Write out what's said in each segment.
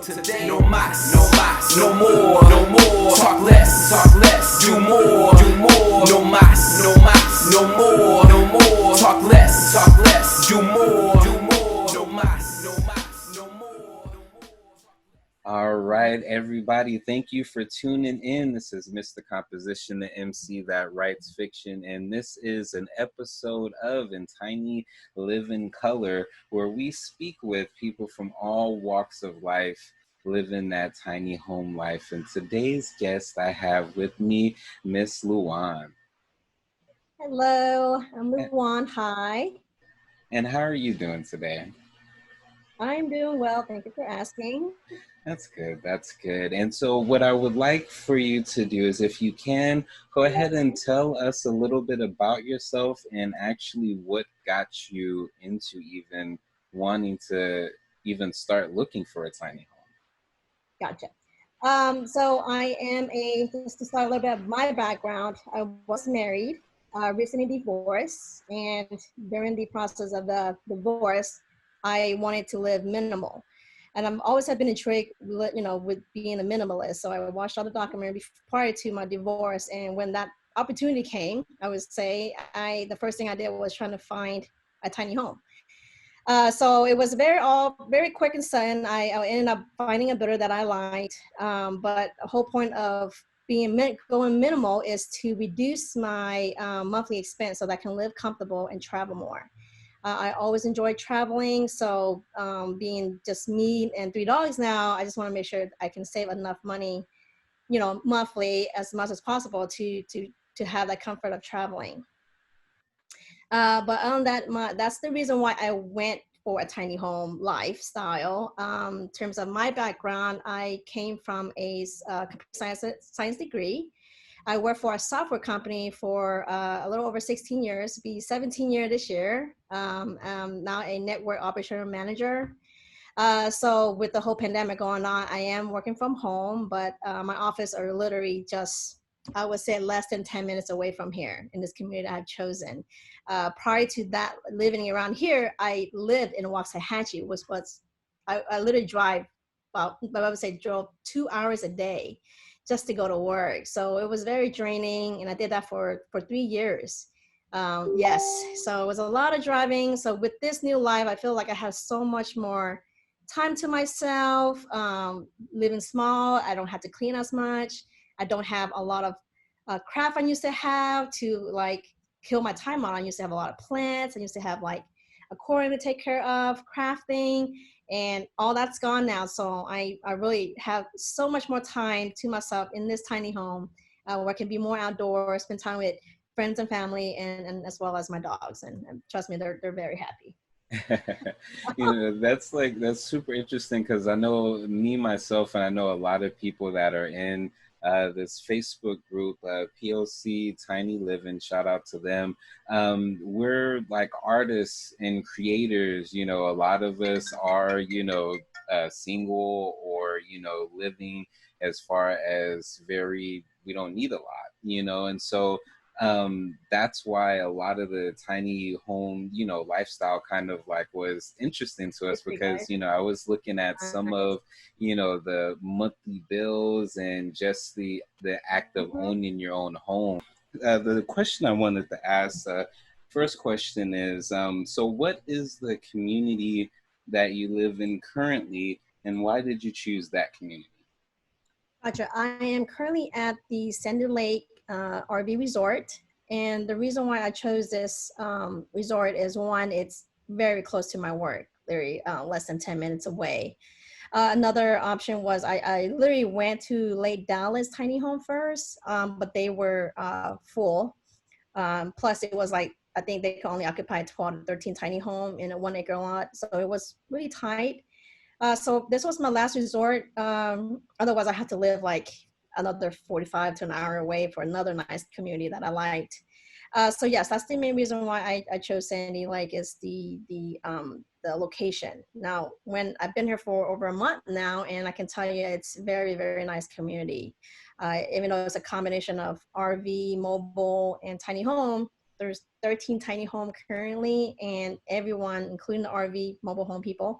today. No mas, no mas, no more, no more. Talk less, do more, do more. No mas, no mas, no more, no more. Talk less, do more, do more. No mas, no mas, no more. All right, everybody. Thank you for tuning in. This is Mr. Composition, the MC that writes fiction, and this is an episode of In Tiny Living Color, where we speak with people from all walks of life living that tiny home life. And today's guest I have with me, Miss Luwan. Hello, I'm Luwan Hy. And how are you doing today? I'm doing well. Thank you for asking. That's good. That's good. And so what I would like for you to do is, if you can, go ahead and tell us a little bit about yourself and actually what got you into even wanting to even start looking for a tiny home. Gotcha. So just to start a little bit of my background, I was married, recently divorced, and during the process of the divorce, I wanted to live minimal. And I've always have been intrigued, with being a minimalist. So I watched all the documentaries prior to my divorce, and when that opportunity came, I would say the first thing I did was trying to find a tiny home. So it was very quick and sudden. I ended up finding a builder that I liked, but the whole point of going minimal is to reduce my monthly expense so that I can live comfortable and travel more. I always enjoyed traveling, so being just me and three dogs now, I just want to make sure I can save enough money, monthly as much as possible to have that comfort of traveling. But on that's the reason why I went for a tiny home lifestyle. In terms of my background, I came from a computer science degree. I worked for a software company for a little over 16 years, be 17 years this year. Now a network operational manager. So with the whole pandemic going on, I am working from home, but my office are literally just, I would say, less than 10 minutes away from here in this community I've chosen. Prior to that, living around here, I lived in Waxahachie, which was, I literally drove 2 hours a day just to go to work. So it was very draining, and I did that for 3 years. Yes, so it was a lot of driving. So with this new life, I feel like I have so much more time to myself, living small. I don't have to clean as much. I don't have a lot of craft I used to have to kill my time on. I used to have a lot of plants. I used to have aquarium to take care of, crafting, and all that's gone now. So I really have so much more time to myself in this tiny home where I can be more outdoors, spend time with friends and family, and as well as my dogs. And trust me, they're very happy. That's super interesting, because I know me myself, and I know a lot of people that are in this Facebook group, POC Tiny Living. Shout out to them. We're like artists and creators. A lot of us are single, or living as far as we don't need a lot. And so that's why a lot of the tiny home lifestyle kind of was interesting to us, because I was looking at some of the monthly bills and just the act of owning your own home. The question I wanted to ask, first question is, so what is the community that you live in currently, and why did you choose that community? Gotcha. I am currently at the Sandy Lake RV Resort. And the reason why I chose this resort is, one, it's very close to my work, literally less than 10 minutes away. Another option was I literally went to Lake Dallas Tiny Home first, but they were full. Plus it was I think they could only occupy 12 to 13 tiny home in a 1 acre lot. So it was really tight. So this was my last resort. Otherwise I had to live another 45 to an hour away for another nice community that I liked. So yes, that's the main reason why I chose Sandy Lake, is the location. Now, when I've been here for over a month now, and I can tell you it's very, very nice community. Even though it's a combination of RV, mobile, and tiny home, there's 13 tiny home currently, and everyone, including the RV mobile home people,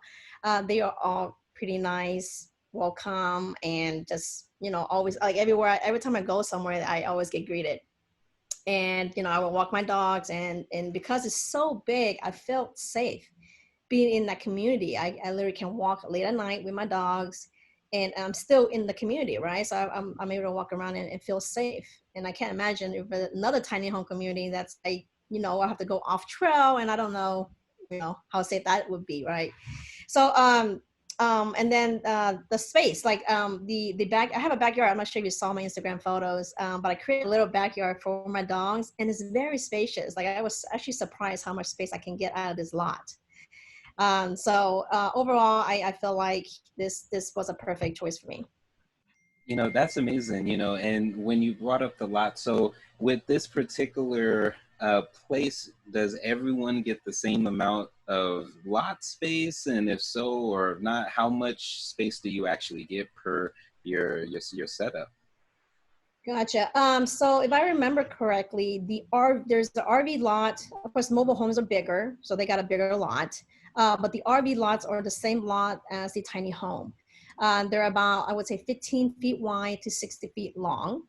they are all pretty nice, welcome, and just, always like everywhere, every time I go somewhere, I always get greeted. And, I would walk my dogs, and because it's so big, I felt safe being in that community. I literally can walk late at night with my dogs, and I'm still in the community, right? So I'm able to walk around and feel safe. And I can't imagine if another tiny home community that's like, I have to go off trail, and I don't know, how safe that would be, right? So and then the space, like the back, I have a backyard. I'm not sure if you saw my Instagram photos, but I created a little backyard for my dogs, and it's very spacious. Like, I was actually surprised how much space I can get out of this lot. So overall, I feel like this was a perfect choice for me. That's amazing, and when you brought up the lot, so with this particular place, does everyone get the same amount of lot space? And if so, or not, how much space do you actually get per your setup? Gotcha. So if I remember correctly, there's the RV lot. Of course, mobile homes are bigger, so they got a bigger lot. But the RV lots are the same lot as the tiny home. They're about, I would say, 15 feet wide to 60 feet long.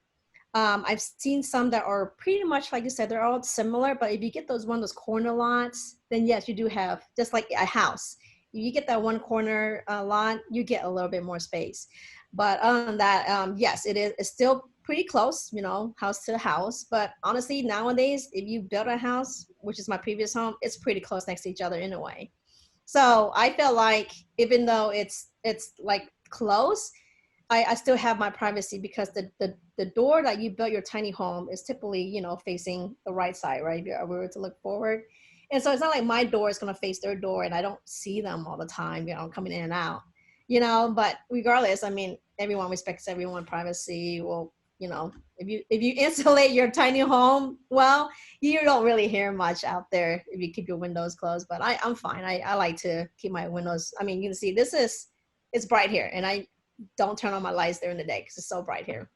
I've seen some that are pretty much like you said, they're all similar. But if you get one of those corner lots, then yes, you do have, just like a house. If you get that one corner lot, you get a little bit more space. But other than that, yes, it's still pretty close, house to house. But honestly, nowadays, if you build a house, which is my previous home, it's pretty close next to each other in a way. So I feel like even though it's like close, I still have my privacy, because the door that you built your tiny home is typically, facing the right side, right? If you were to look forward. And so it's not like my door is going to face their door and I don't see them all the time, coming in and out, but regardless, I mean, everyone respects everyone's privacy. Well, if you insulate your tiny home, well, you don't really hear much out there if you keep your windows closed. But I'm fine. I like to keep my windows. I mean, you can see it's bright here, and I don't turn on my lights during the day because it's so bright here.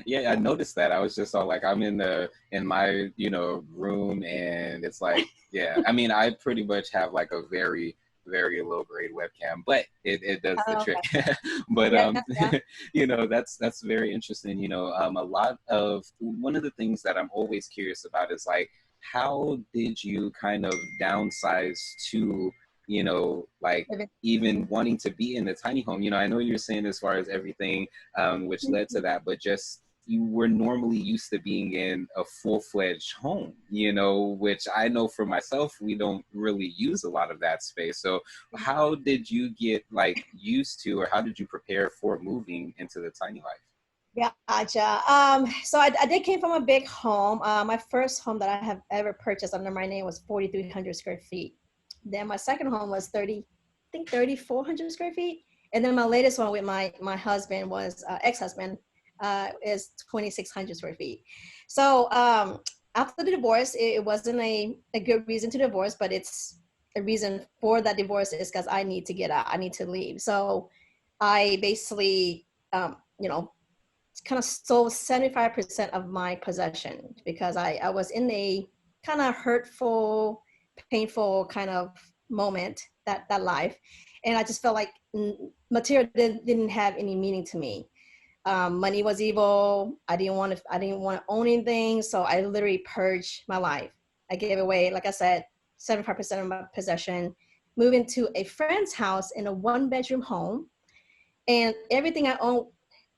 Yeah, I noticed that. I was just all like, I'm in my room, and it's like, yeah. I mean, I pretty much have like a very very low grade webcam, but it does the trick. But Yeah, yeah. that's very interesting. A lot of one of the things that I'm always curious about is like, how did you kind of downsize to like even wanting to be in the tiny home? I know you're saying as far as everything which led to that, but just you were normally used to being in a full-fledged home, which I know for myself, we don't really use a lot of that space. So how did you get like used to, or how did you prepare for moving into the tiny life? Yeah, gotcha. So I did came from a big home. My first home that I have ever purchased under my name was 4,300 square feet. Then my second home was 3,400 square feet. And then my latest one with my husband was ex-husband, is 2,600 square feet. So after the divorce, it wasn't a good reason to divorce, but it's a reason for that divorce is because I need to get out. I need to leave. So I basically, kind of stole 75% of my possession, because I was in a kind of hurtful, painful kind of moment that life. And I just felt like material didn't have any meaning to me. Money was evil. I didn't want to own anything. So I literally purged my life. I gave away, like I said, 75% of my possession, moved into a friend's house in a 1-bedroom home, and everything I owned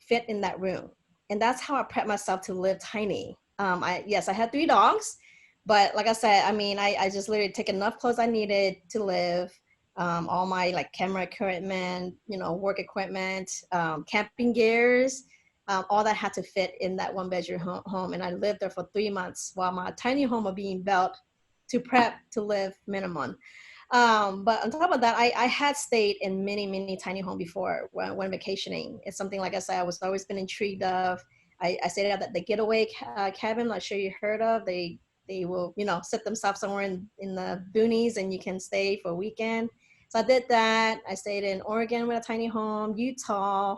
fit in that room. And that's how I prepped myself to live tiny. I had 3 dogs, but like I said, I mean, I just literally take enough clothes I needed to live, all my like camera equipment, work equipment, camping gears, all that had to fit in that 1-bedroom home. And I lived there for 3 months while my tiny home was being built to prep to live minimum. But on top of that, I had stayed in many, many tiny homes before when vacationing. It's something, like I said, I was always been intrigued of. I stayed at the getaway cabin, I'm sure you heard of. They will, set themselves somewhere in the boonies, and you can stay for a weekend. So I did that. I stayed in Oregon with a tiny home, Utah,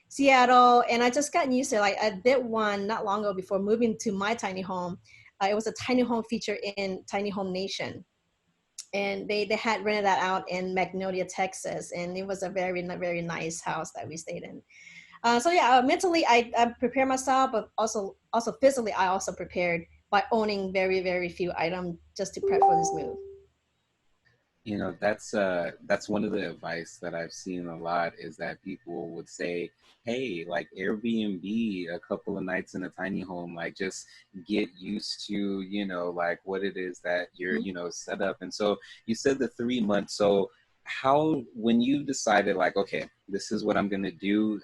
Seattle, and I just gotten used to it. Like, I did one not long ago before moving to my tiny home. It was a tiny home feature in Tiny Home Nation. and they had rented that out in Magnolia, Texas, and it was a very nice house that we stayed in. So yeah, mentally I prepare myself, but also physically I also prepared by owning very few items just to prep for this move. You know, that's one of the advice that I've seen a lot is that people would say, hey, like Airbnb a couple of nights in a tiny home, like just get used to, you know, like what it is that you're, Mhm. you know, set up. And so you said the 3 months. So how, when you decided like, okay, this is what I'm gonna do,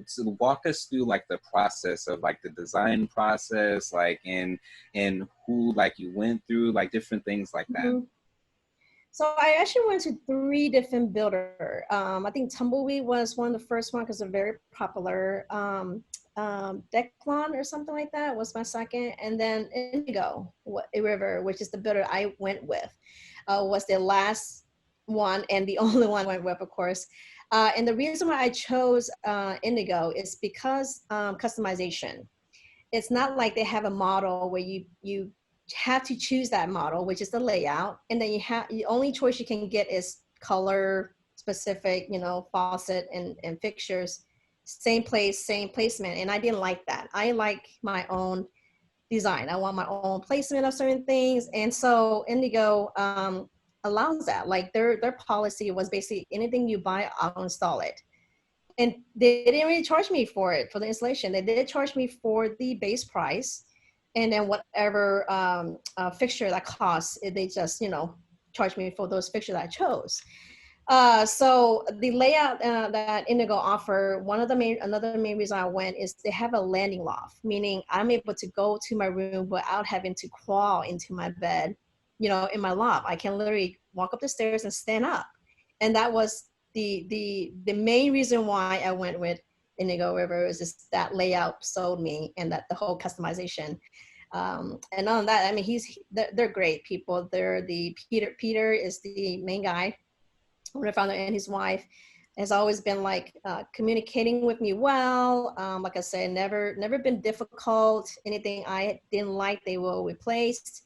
so walk us through like the process of like the design process, like and who like you went through, like different things like that. Mhm. So I actually went to three different builder. I think Tumbleweed was one of the first one because they're very popular. Declan or something like that was my second, and then Indigo River, which is the builder I went with, was the last one and the only one I went with, of course. And the reason why I chose Indigo is because customization. It's not like they have a model where you have to choose that model, which is the layout, and then you have the only choice you can get is color specific, you know, faucet and fixtures, same place, same placement. And I didn't like that. I like my own design. I want my own placement of certain things. And so Indigo allows that. Like their policy was basically anything you buy, I'll install it. And they didn't really charge me for it for the installation. They did charge me for the base price, and then whatever fixture that costs, they just charge me for those fixtures I chose. So the layout that Indigo offer, another main reason I went is they have a landing loft, meaning I'm able to go to my room without having to crawl into my bed, in my loft. I can literally walk up the stairs and stand up. And that was the main reason why I went with Indigo River is just that layout sold me, and that the whole customization. And on that, I mean, they're great people. They're the Peter is the main guy, my father and his wife has always been like communicating with me well. Like I said, never been difficult. Anything I didn't like, they will replace.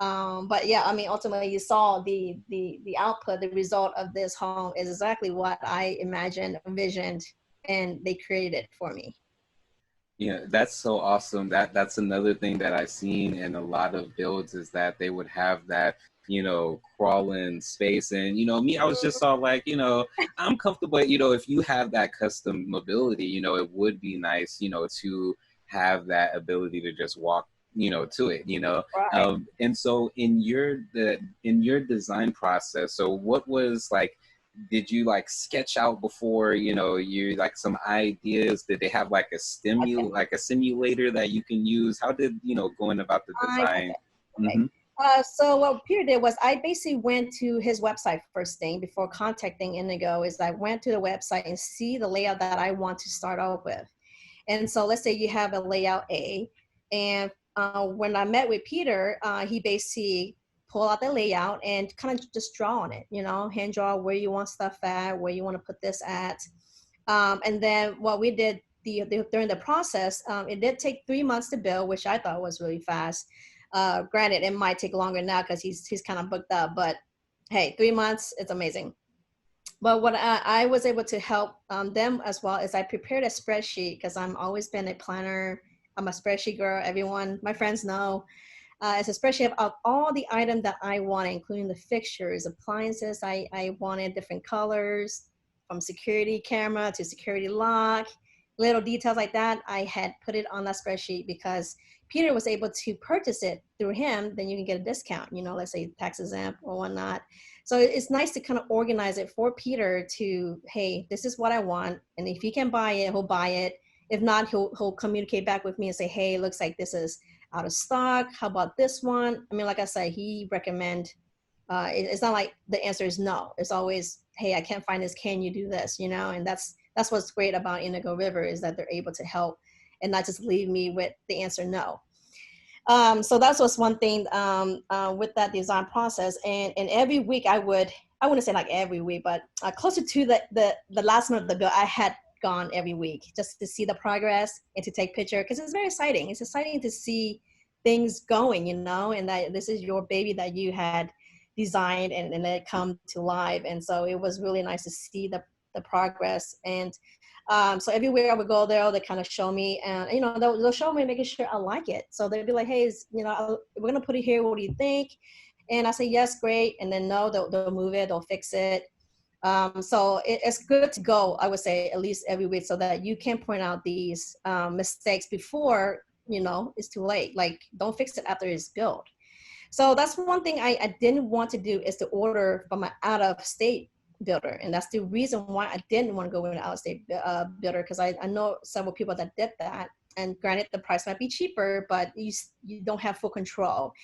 But yeah, I mean, ultimately, you saw the output, the result of this home is exactly what I imagined, envisioned, and they created it for me. Yeah, that's so awesome. That's another thing that I've seen in a lot of builds is that they would have that, you know, crawling space. And, you know, me, I was just all like, you know, I'm comfortable, you know, if you have that custom mobility, you know, it would be nice, you know, to have that ability to just walk, you know, to it, you know. Right. And so in your design process, so what was like, did you like sketch out before, you know, you like some ideas? Did they have like Okay. like a simulator that you can use? How did, you know, going about the design? Okay. Okay. Hmm. So what Peter did was I basically went to his website first thing before contacting Indigo. Is I went to the website and see the layout that I want to start out with. And so let's say you have a layout A, and when I met with Peter, he basically pulled out the layout and kind of just draw on it, hand draw where you want stuff at, where you want to put this at. And then what we did during the process, it did take 3 months to build, which I thought was really fast. Granted, it might take longer now because he's kind of booked up, but hey, 3 months, it's amazing. But what I was able to help them as well is I prepared a spreadsheet because I'm always been a planner. I'm a spreadsheet girl. Everyone, my friends know. It's a spreadsheet of all the items that I wanted, including the fixtures, appliances. I wanted different colors, from security camera to security lock, little details like that. I had put it on that spreadsheet because Peter was able to purchase it through him. Then you can get a discount, let's say tax exempt or whatnot. So it's nice to kind of organize it for Peter to, hey, this is what I want. And if he can buy it, he'll buy it. If not, he'll communicate back with me and say, hey, it looks like this is out of stock. How about this one? I mean, like I said, he recommend. It's not like the answer is no. It's always, hey, I can't find this. Can you do this? And that's what's great about Indigo River is that they're able to help and not just leave me with the answer no. So that's what's one thing with that design process. And every week I wouldn't say like every week, but closer to the last month of the build, I had gone every week just to see the progress and to take picture because it's very exciting. It's exciting to see things going, and that this is your baby that you had designed and let it come to life. And so it was really nice to see the progress. And so everywhere I would go there, they kind of show me, and they'll show me, making sure I like it. So they'd be like, hey, we're gonna put it here, what do you think? And I say, yes, great. And then no, they'll move it, they'll fix it. So it's good to go, I would say, at least every week, so that you can point out these mistakes before it's too late. Like, don't fix it after it's built. So that's one thing I didn't want to do, is to order from an out-of-state builder. And that's the reason why I didn't want to go with an out-of-state builder, because I know several people that did that. And granted, the price might be cheaper, but you don't have full control.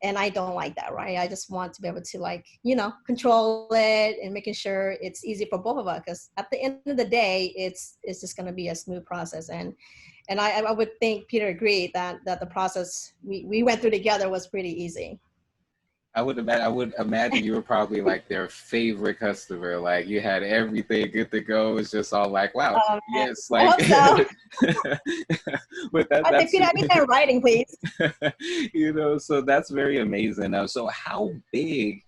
And I don't like that, right? I just want to be able to control it and making sure it's easy for both of us. Because at the end of the day, it's just going to be a smooth process. And I would think Peter agreed that the process we went through together was pretty easy. I would imagine you were probably like their favorite customer. Like, you had everything good to go. It's just all like, wow, yes, like. I hope so. But I think Peter, I need that writing, please. So that's very amazing. So how big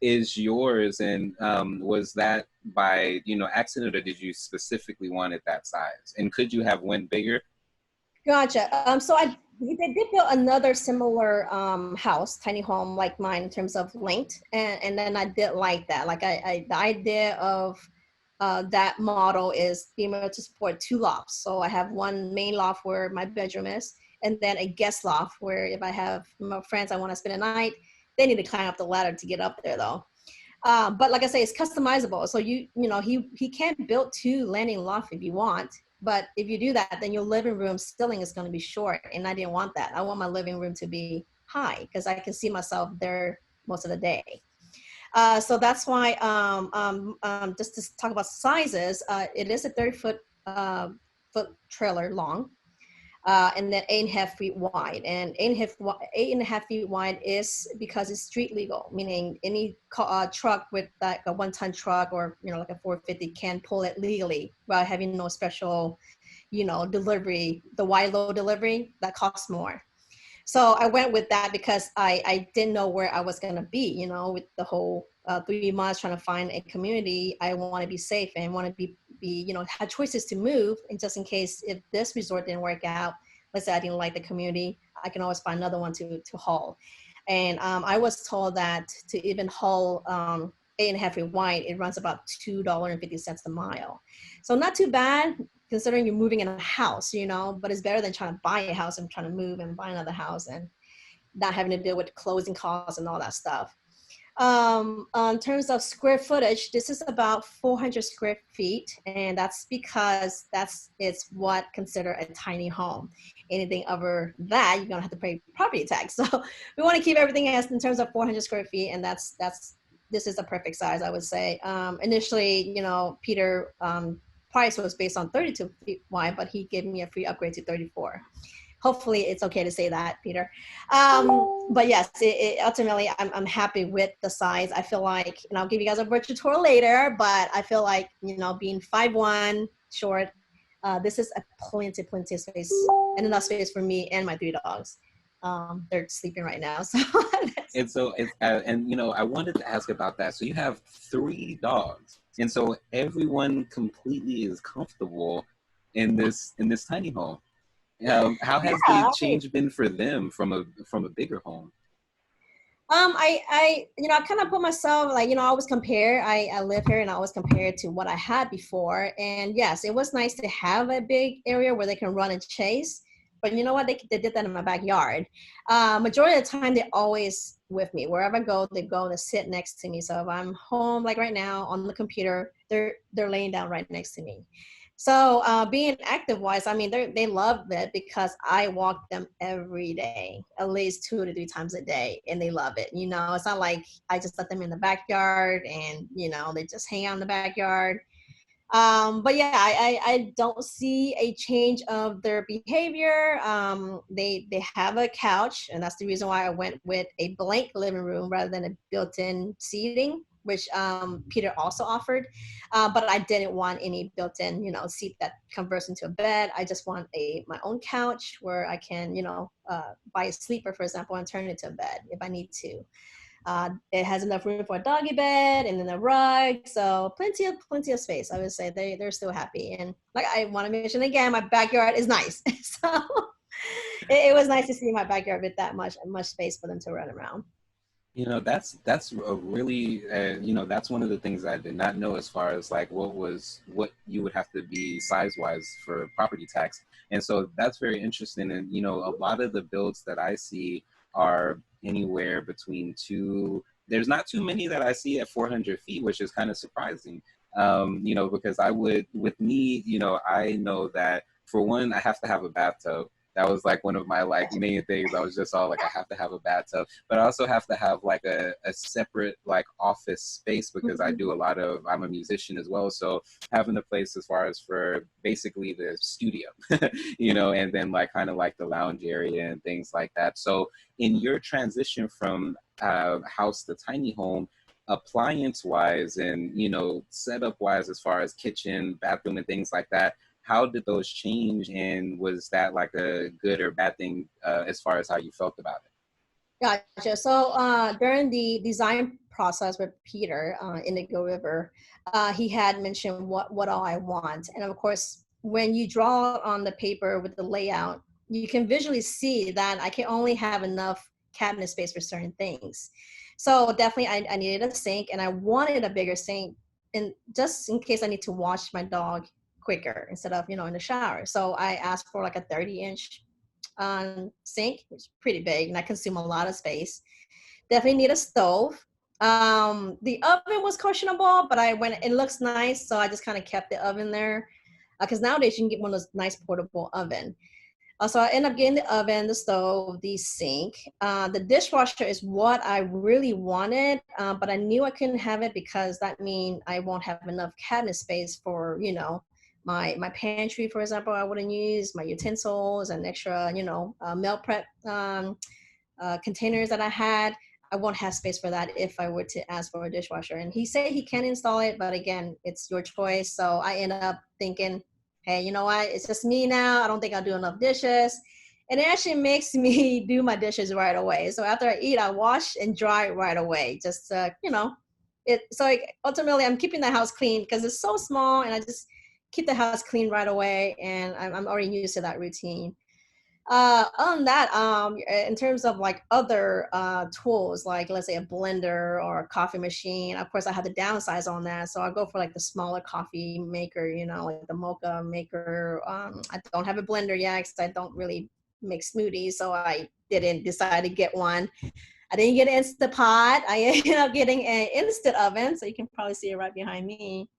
is yours, and was that by accident, or did you specifically want it that size? And could you have went bigger? Gotcha. So they did build another similar house, tiny home like mine in terms of length, and then I did like that. Like the idea of that model is being able to support 2 lofts. So I have one main loft where my bedroom is, and then a guest loft where if I have my friends I want to spend a night, they need to climb up the ladder to get up there though. But like I say, it's customizable. So he can build 2 landing lofts if you want. But if you do that, then your living room ceiling is going to be short. And I didn't want that. I want my living room to be high because I can see myself there most of the day. So that's why, just to talk about sizes, it is a 30-foot foot trailer long. And then 8.5 feet wide, and 8.5 feet wide is because it's street legal, meaning any truck with like a 1-ton truck or like a 450 can pull it legally without having no special delivery, the wide load delivery that costs more. So I went with that because I didn't know where I was going to be, with the whole 3 months trying to find a community. I want to be safe and want to be have choices to move. And just in case if this resort didn't work out, let's say I didn't like the community, I can always find another one to haul. And I was told that to even haul 8.5 feet wide, it runs about $2.50 a mile. So not too bad considering you're moving in a house, but it's better than trying to buy a house and trying to move and buy another house and not having to deal with closing costs and all that stuff. In terms of square footage, this is about 400 square feet, and that's because it's what considered a tiny home. Anything over that, you're gonna have to pay property tax. So we want to keep everything as in terms of 400 square feet, and this is the perfect size, I would say. Initially, Peter price was based on 32 feet wide, but he gave me a free upgrade to 34. Hopefully it's okay to say that, Peter. But yes, ultimately I'm happy with the size. I feel like, and I'll give you guys a virtual tour later, but I feel like, being 5'1", short, this is a plenty of space and enough space for me and my 3 dogs. They're sleeping right now. So I wanted to ask about that. So you have 3 dogs, and so everyone completely is comfortable in this tiny home. How has the change been for them from a bigger home? I kind of put myself like, I always compare. I live here and I always compare it to what I had before. And yes, it was nice to have a big area where they can run and chase. But you know what? They did that in my backyard. Majority of the time, they're always with me. Wherever I go, they go to sit next to me. So if I'm home, like right now on the computer, they're laying down right next to me. So being active wise, I mean, they love it because I walk them every day, at least 2 to 3 times a day, and they love it. It's not like I just let them in the backyard and, they just hang out in the backyard. But yeah, I don't see a change of their behavior. They have a couch, and that's the reason why I went with a blank living room rather than a built-in seating, which Peter also offered. But I didn't want any built-in, seat that converts into a bed. I just want my own couch where I can, buy a sleeper, for example, and turn it into a bed if I need to. It has enough room for a doggy bed and then a rug, so plenty of space. I would say they're still happy. And like I want to mention again, my backyard is nice, so it was nice to see my backyard with that much space for them to run around. That's a really that's one of the things I did not know as far as like what you would have to be size wise for property tax, and so that's very interesting. And a lot of the builds that I see are anywhere between two. There's not too many that I see at 400 feet, which is kind of surprising. Because I would, with me, I know that for one, I have to have a bathtub. That was like one of my like main things. I was just all like, I have to have a bathtub, but I also have to have like a separate like office space because I'm a musician as well. So having a place as far as for basically the studio, and then like kind of like the lounge area and things like that. So in your transition from house to tiny home, appliance wise and setup wise as far as kitchen, bathroom and things like that, how did those change, and was that like a good or bad thing as far as how you felt about it? Gotcha. So during the design process with Peter, Indigo River, he had mentioned what all I want, and of course, when you draw on the paper with the layout, you can visually see that I can only have enough cabinet space for certain things. So definitely, I needed a sink, and I wanted a bigger sink, and just in case I need to wash my dog quicker instead of in the shower. So I asked for like a 30-inch sink, which is pretty big, and I consume a lot of space. Definitely need a stove. The oven was questionable, but it looks nice, so I just kind of kept the oven there. Because nowadays you can get one of those nice portable oven. So I end up getting the oven, the stove, the sink. The dishwasher is what I really wanted, but I knew I couldn't have it because that means I won't have enough cabinet space for, my pantry, for example. I wouldn't use my utensils and extra, meal prep containers that I had. I won't have space for that if I were to ask for a dishwasher. And he said he can install it, but again, it's your choice. So I end up thinking, hey, you know what? It's just me now. I don't think I'll do enough dishes. And it actually makes me do my dishes right away. So after I eat, I wash and dry right away. Just, ultimately I'm keeping the house clean because it's so small, and I just keep the house clean right away. And I'm already used to that routine. Other than that, in terms of like other tools, like let's say a blender or a coffee machine, of course I have to downsize on that. So I go for like the smaller coffee maker, like the mocha maker. I don't have a blender yet because I don't really make smoothies. So I didn't decide to get one. I didn't get an Instant Pot. I ended up getting an instant oven. So you can probably see it right behind me,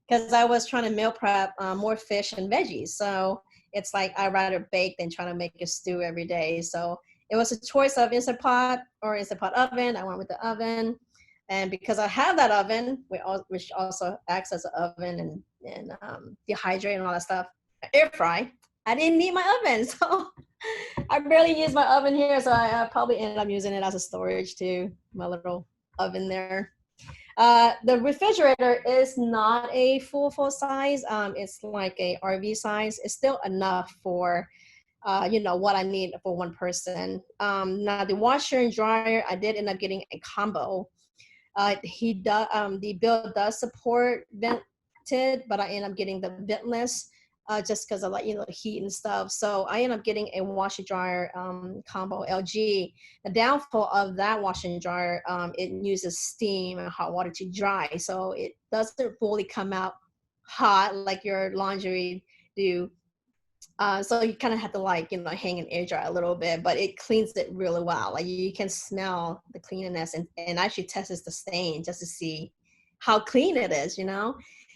because I was trying to meal prep more fish and veggies. So it's like I'd rather bake than trying to make a stew every day. So it was a choice of Instant Pot or Instant Pot oven. I went with the oven. And because I have that oven, which also acts as an oven and dehydrate and all that stuff, air fry, I didn't need my oven. So I barely use my oven here. So I probably ended up using it as a storage too, my little oven there. The refrigerator is not a full size. It's like a RV size. It's still enough for, what I need for one person. Now the washer and dryer, I did end up getting a combo. The bill does support vented, but I end up getting the ventless. Just because of like heat and stuff. So I end up getting a washer dryer combo LG. The downfall of that washer and dryer, it uses steam and hot water to dry, so it doesn't fully come out hot like your laundry do. So you kind of have to hang and air dry a little bit, but it cleans it really well. Like you can smell the cleanliness and actually tests the stain just to see how clean it is,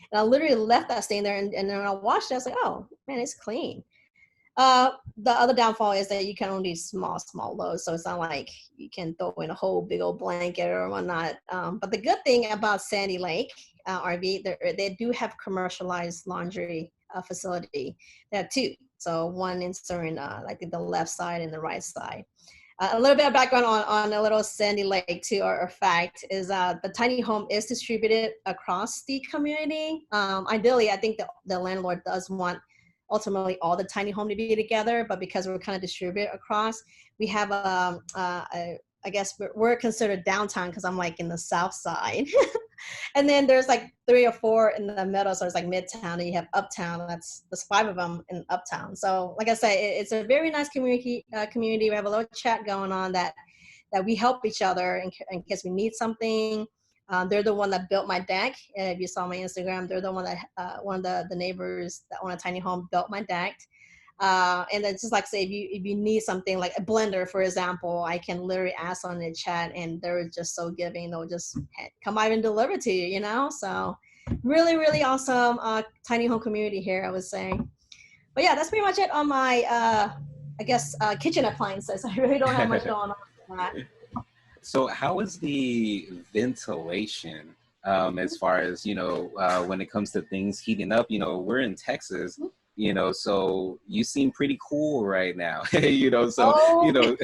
And I literally left that stain there, and then when I washed it, I was like, oh man, it's clean. The other downfall is that you can only do small loads, so it's not like you can throw in a whole big old blanket or whatnot. But the good thing about Sandy Lake RV, they do have commercialized laundry facility. They have two, so one in certain like the left side and the right side. A little bit of background on a little Sandy Lake too, or fact is the tiny home is distributed across the community. Ideally, I think the landlord does want ultimately all the tiny home to be together, but because we're kind of distributed across, we have a I guess we're considered downtown because I'm like in the south side. And then there's like 3 or 4 in the middle, so it's like midtown, and you have uptown. There's 5 of them in uptown. So like I say, it's a very nice community. Community. We have a little chat going on that we help each other in case we need something. They're the one that built my deck. If you saw my Instagram, they're the one that one of the neighbors that own a tiny home built my deck. And then just like say, if you need something like a blender, for example, I can literally ask on the chat, and they're just so giving. They'll just come out and deliver to you, you know? So really, really awesome tiny home community here, I would say. But yeah, that's pretty much it on my, I guess, kitchen appliances. I really don't have much going on with that. So how is the ventilation as far as, when it comes to things heating up? We're in Texas, so you seem pretty cool right now, so, Oh.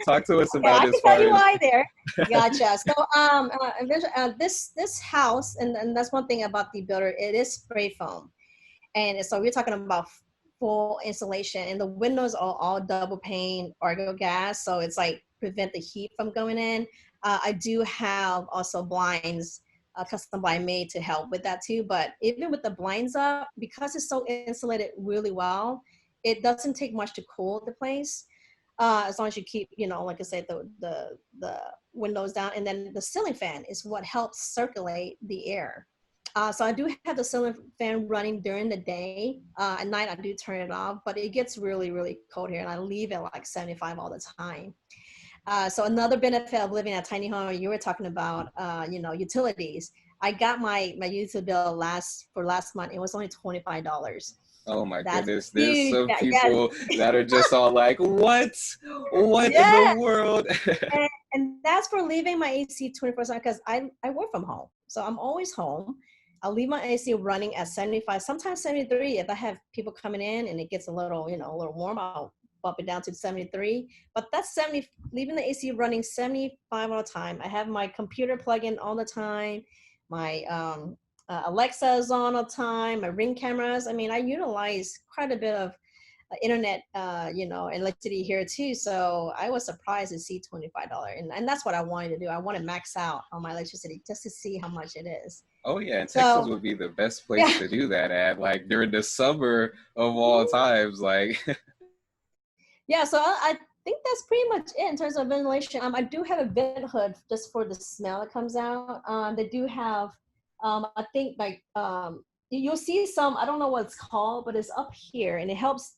talk to us Yeah, about I as can tell far you as. why there. Gotcha. So this house, and that's one thing about the builder, it is spray foam. And so we're talking about full insulation, and the windows are all double pane argo gas, so it's like prevent the heat from going in. I do have also blinds, custom blind made to help with that too. But even with the blinds up, because it's so insulated really well, it doesn't take much to cool the place. As long as you keep, like I said, the windows down, and then the ceiling fan is what helps circulate the air. So I do have the ceiling fan running during the day. At night, I do turn it off, but it gets really, really cold here, and I leave it like 75 all the time. So another benefit of living in a tiny home, you were talking about, utilities. I got my utility bill last month. It was only $25. Oh my That's goodness, there's huge. some Yes. people that are just all like, what in the Yeah. world? And that's for leaving my AC 24/7, because I work from home. So I'm always home. I'll leave my AC running at 75, sometimes 73. If I have people coming in and it gets a little warm, I'll bump it down to 73. But that's 70, leaving the AC running 75 all the time. I have my computer plug in all the time. My Alexa is on all the time. My Ring cameras. I mean, I utilize quite a bit of internet, electricity here too. So I was surprised to see $25, and that's what I wanted to do. I want to max out on my electricity just to see how much it is. Oh yeah, and Texas So would be the best place yeah. to do that at, like during the summer of all times, like. Yeah, so I think that's pretty much it in terms of ventilation. I do have a vent hood just for the smell that comes out. They do have, I think like you'll see some. I don't know what it's called, but it's up here, and it helps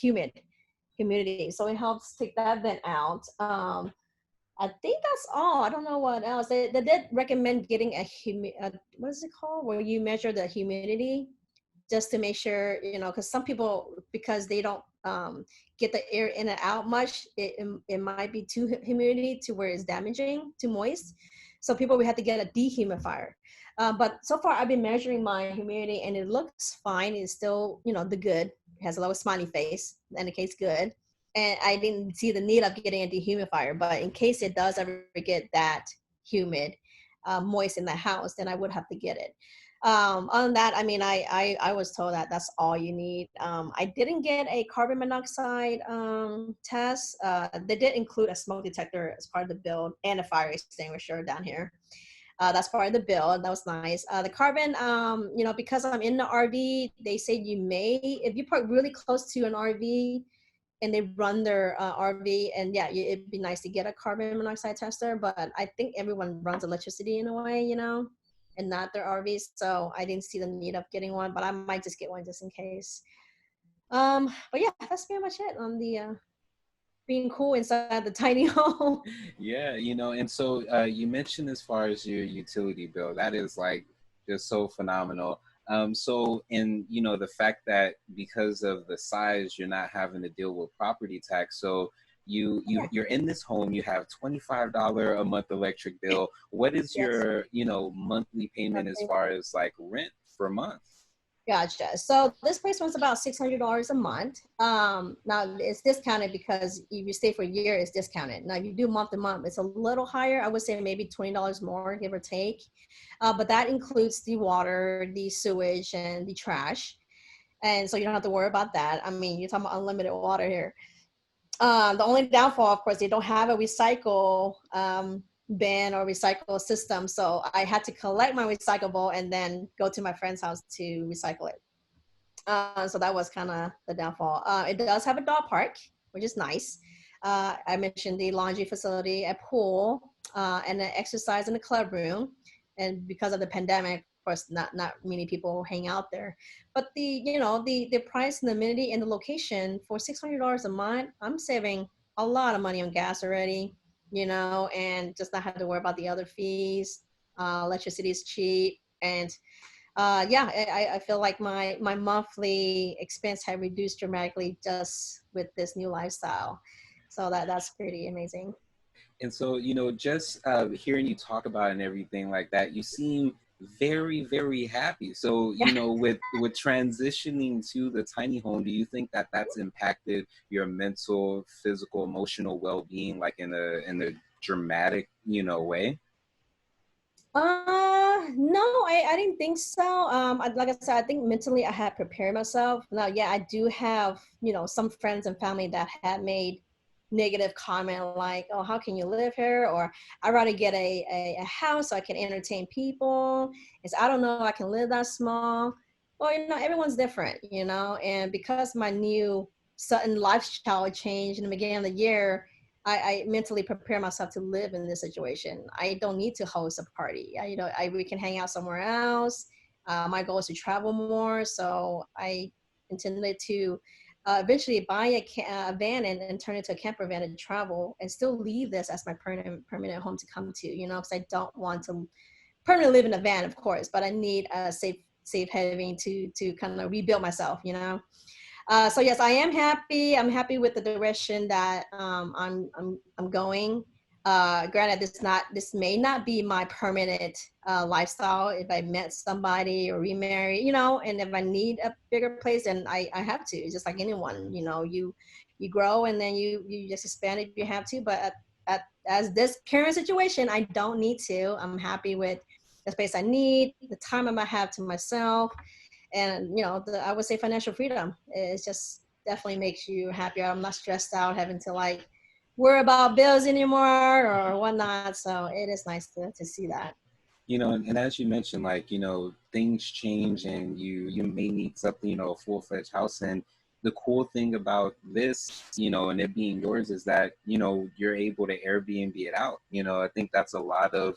humidity. So it helps take that vent out. I think that's all. I don't know what else. They did recommend getting what is it called, where you measure the humidity, just to make sure, because some people, because they don't get the air in and out much, it might be too humidity to where it's damaging, too moist. So people would have to get a dehumidifier. But so far I've been measuring my humidity, and it looks fine. It's still, the good. It has a little smiley face, indicates good. And I didn't see the need of getting a dehumidifier, but in case it does ever get that humid, moist in the house, then I would have to get it. Other than that, I mean, I was told that that's all you need. I didn't get a carbon monoxide test. They did include a smoke detector as part of the build, and a fire extinguisher down here. That's part of the build. That was nice. The carbon, because I'm in the RV, they say you may, if you park really close to an RV and they run their RV, and yeah, it'd be nice to get a carbon monoxide tester, but I think everyone runs electricity in a way, and not their RVs. So I didn't see the need of getting one, but I might just get one just in case. But yeah, that's pretty much it on the being cool inside the tiny home. Yeah, and so you mentioned as far as your utility bill, that is like just so phenomenal. So, and the fact that because of the size, you're not having to deal with property tax. So you're in this home, you have $25 a month electric bill. What is Yes. your, monthly payment as far as like rent per month? Gotcha. So this place was about $600 a month. Now it's discounted because if you stay for a year, it's discounted. Now if you do month to month, it's a little higher. I would say maybe $20 more, give or take. But that includes the water, the sewage, and the trash. And so you don't have to worry about that. I mean, you're talking about unlimited water here. The only downfall, of course, they don't have a recycle bin or recycle system. So I had to collect my recyclable and then go to my friend's house to recycle it. So that was kind of the downfall. It does have a dog park, which is nice. I mentioned the laundry facility, a pool, and an exercise in the club room. And because of the pandemic, of course, not many people hang out there. But the price and the amenity and the location for $600 a month, I'm saving a lot of money on gas already. And just not have to worry about the other fees. Electricity is cheap, and yeah, I feel like my monthly expense had reduced dramatically just with this new lifestyle. So that's pretty amazing. And so, just hearing you talk about it and everything like that, you seem very, very happy. So, Yeah. with transitioning to the tiny home, do you think that that's impacted your mental, physical, emotional well-being, like in a dramatic, way? No, I didn't think so. Like I said, I think mentally I had prepared myself. Now, yeah, I do have, some friends and family that had made negative comment like, oh, how can you live here? Or I'd rather get a house so I can entertain people. It's, I don't know, I can live that small. Well, everyone's different, and because my new sudden lifestyle change in the beginning of the year, I mentally prepare myself to live in this situation. I don't need to host a party. We can hang out somewhere else. My goal is to travel more, so I intended to eventually buy a van and turn it to a camper van and travel, and still leave this as my permanent home to come to. Because I don't want to permanently live in a van, of course, but I need a safe haven to kind of rebuild myself. So yes, I am happy. I'm happy with the direction that I'm going. Granted, this may not be my permanent lifestyle. If I met somebody or remarry, and if I need a bigger place, then I have to. Just like anyone, you grow and then you just expand if you have to. But as this current situation, I don't need to. I'm happy with the space I need, the time I might have to myself, and I would say financial freedom. It just definitely makes you happier. I'm not stressed out having to like worry about bills anymore or whatnot. So it is nice to see that. And as you mentioned, like, things change and you may need something, a full-fledged house. And the cool thing about this, and it being yours is that, you're able to Airbnb it out. I think that's a lot of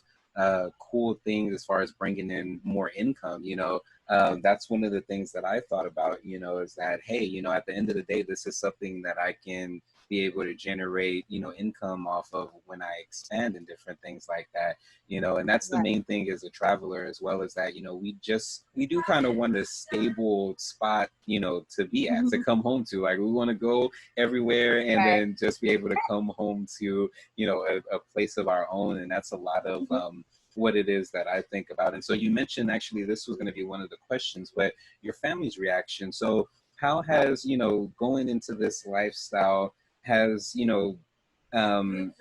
cool things as far as bringing in more income. That's one of the things that I thought about, is that, hey, at the end of the day, this is something that I can be able to generate, income off of when I expand and different things like that. And that's the Right. main thing as a traveler, as well as that, we do kind of want a stable spot, to be at, to Mhm. come home to. Like, we want to go everywhere and Right. then just be able to come home to, a place of our own. And that's a lot of, Mhm. what it is that I think about. And so you mentioned, actually, this was going to be one of the questions, but your family's reaction. So how has, going into this lifestyle has, um,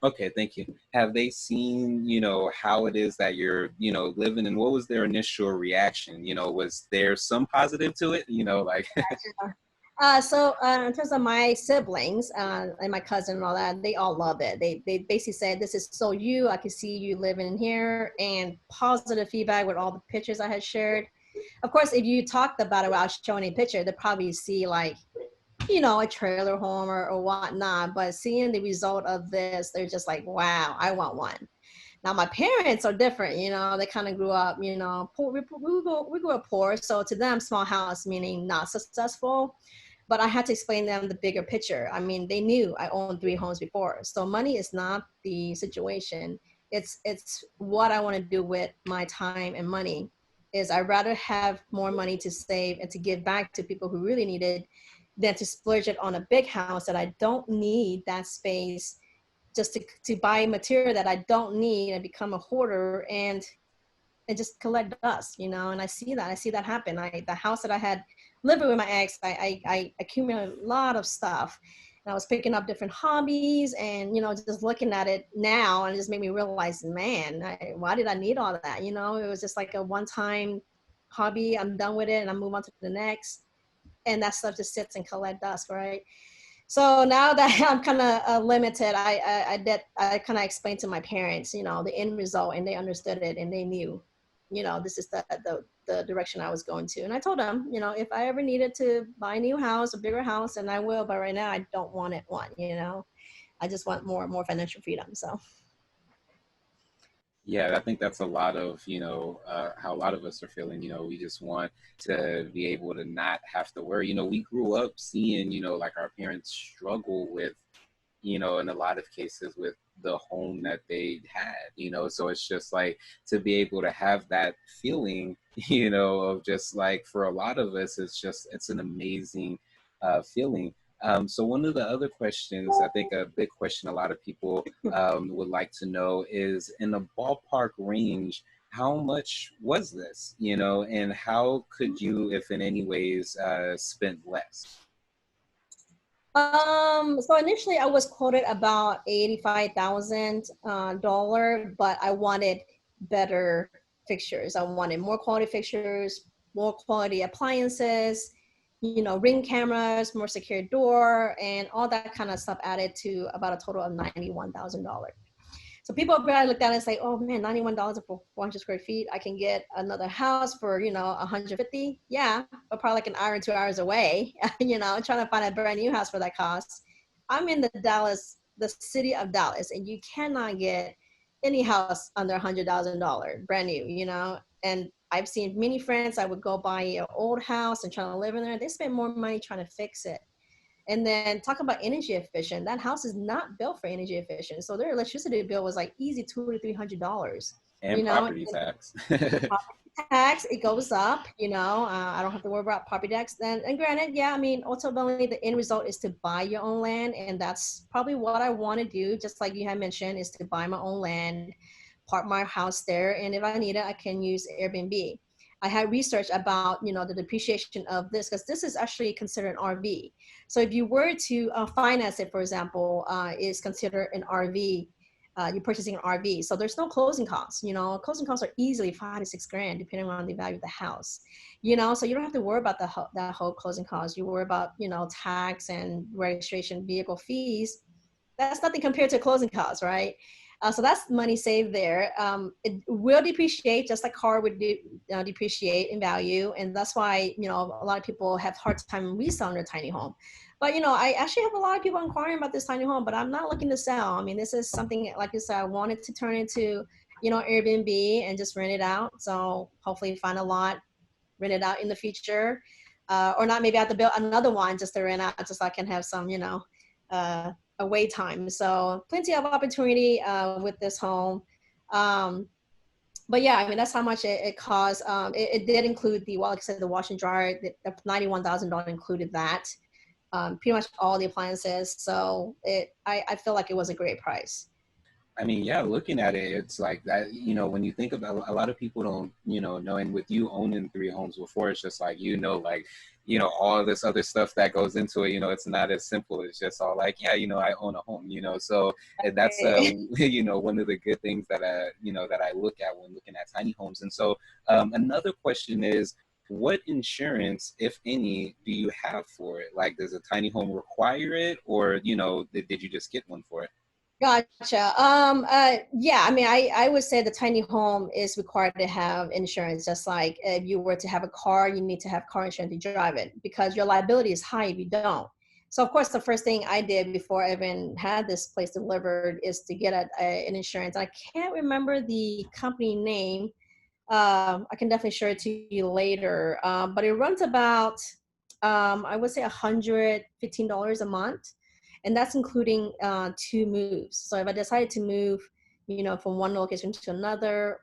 okay, thank you. Have they seen, how it is that you're, living, and what was their initial reaction? Was there some positive to it? Like, So in terms of my siblings and my cousin and all that, they all love it. They basically said, "This is so you. I can see you living here," and positive feedback with all the pictures I had shared. Of course, if you talked about it without showing a picture, they probably see like a trailer home or whatnot. But seeing the result of this, they're just like, "Wow, I want one." Now my parents are different. They kind of grew up, poor. We grew up poor, so to them, small house meaning not successful. But I had to explain them the bigger picture. I mean, they knew I owned 3 homes before, so money is not the situation. It's what I want to do with my time and money. Is I'd rather have more money to save and to give back to people who really need it than to splurge it on a big house that I don't need that space just to buy material that I don't need and become a hoarder and just collect dust, and I see that happen. The house that I had living with my ex, I accumulated a lot of stuff. And I was picking up different hobbies and, just looking at it now, and it just made me realize, man, why did I need all that? It was just like a one-time hobby. I'm done with it and I move on to the next. And that stuff just sits and collect dust, right? So now that I'm kind of limited, I kind of explained to my parents, the end result, and they understood it, and they knew, this is the direction I was going to. And I told them, if I ever needed to buy a new house, a bigger house, and I will, but right now I don't want it one. I just want more financial freedom. So Yeah, I think that's a lot of, how a lot of us are feeling. We just want to be able to not have to worry. We grew up seeing, like our parents struggle with, in a lot of cases with the home that they had, so it's just like to be able to have that feeling, of just like for a lot of us, it's an amazing feeling. So one of the other questions, I think a big question a lot of people would like to know is in a ballpark range, how much was this, and how could you, if in any ways, spend less? so initially I was quoted about $85,000, but I wanted better fixtures. I wanted more quality fixtures, more quality appliances, ring cameras, more secure door, and all that kind of stuff added to about a total of $91,000. So people probably look at it and say, oh man, $91 for 400 square feet. I can get another house for, 150. Yeah, but probably like an hour and 2 hours away, trying to find a brand new house for that cost. I'm in the city of Dallas, and you cannot get any house under $100,000 brand new, and I've seen many friends, I would go buy an old house and try to live in there. They spend more money trying to fix it. And then talk about energy efficient. That house is not built for energy efficient. So their electricity bill was like easy $200 to $300. And property And tax. property tax, it goes up. I don't have to worry about property tax then. And granted, yeah, I mean, ultimately the end result is to buy your own land, and that's probably what I want to do. Just like you had mentioned, is to buy my own land, park my house there, and if I need it, I can use Airbnb. I had research about the depreciation of this, because this is actually considered an RV. So if you were to finance it, for example, is considered an RV. You're purchasing an RV, so there's no closing costs. Closing costs are easily $5 to $6 grand, depending on the value of the house. So you don't have to worry about that whole closing cost. You worry about tax and registration, vehicle fees. That's nothing compared to closing costs, right? So that's money saved there. It will depreciate just like car would depreciate in value, and that's why a lot of people have hard time reselling their tiny home. But I actually have a lot of people inquiring about this tiny home, but I'm not looking to sell. I mean, this is something, like I said, I wanted to turn into Airbnb and just rent it out. So hopefully find a lot, rent it out in the future, or not. Maybe I have to build another one just to rent out, just so I can have some away time. So plenty of opportunity with this home. But yeah, I mean, that's how much it cost. It did include like I said, the wash and dryer. The $91,000 included that. Pretty much all the appliances. So I feel like it was a great price. I mean, yeah, looking at it, it's like that, when you think about a lot of people don't, know, and with you owning three homes before, it's just like, like, all this other stuff that goes into it, it's not as simple. It's just all like, yeah, I own a home, so and that's, one of the good things that that I look at when looking at tiny homes. And so another question is, what insurance, if any, do you have for it? Like, does a tiny home require it, or, did you just get one for it? Gotcha. Yeah, I mean, I would say the tiny home is required to have insurance, just like if you were to have a car, you need to have car insurance to drive it, because your liability is high if you don't. So of course, the first thing I did before I even had this place delivered is to get an insurance. I can't remember the company name. I can definitely share it to you later. But it runs about, I would say $115 a month. And that's including 2 moves. So if I decided to move, from one location to another,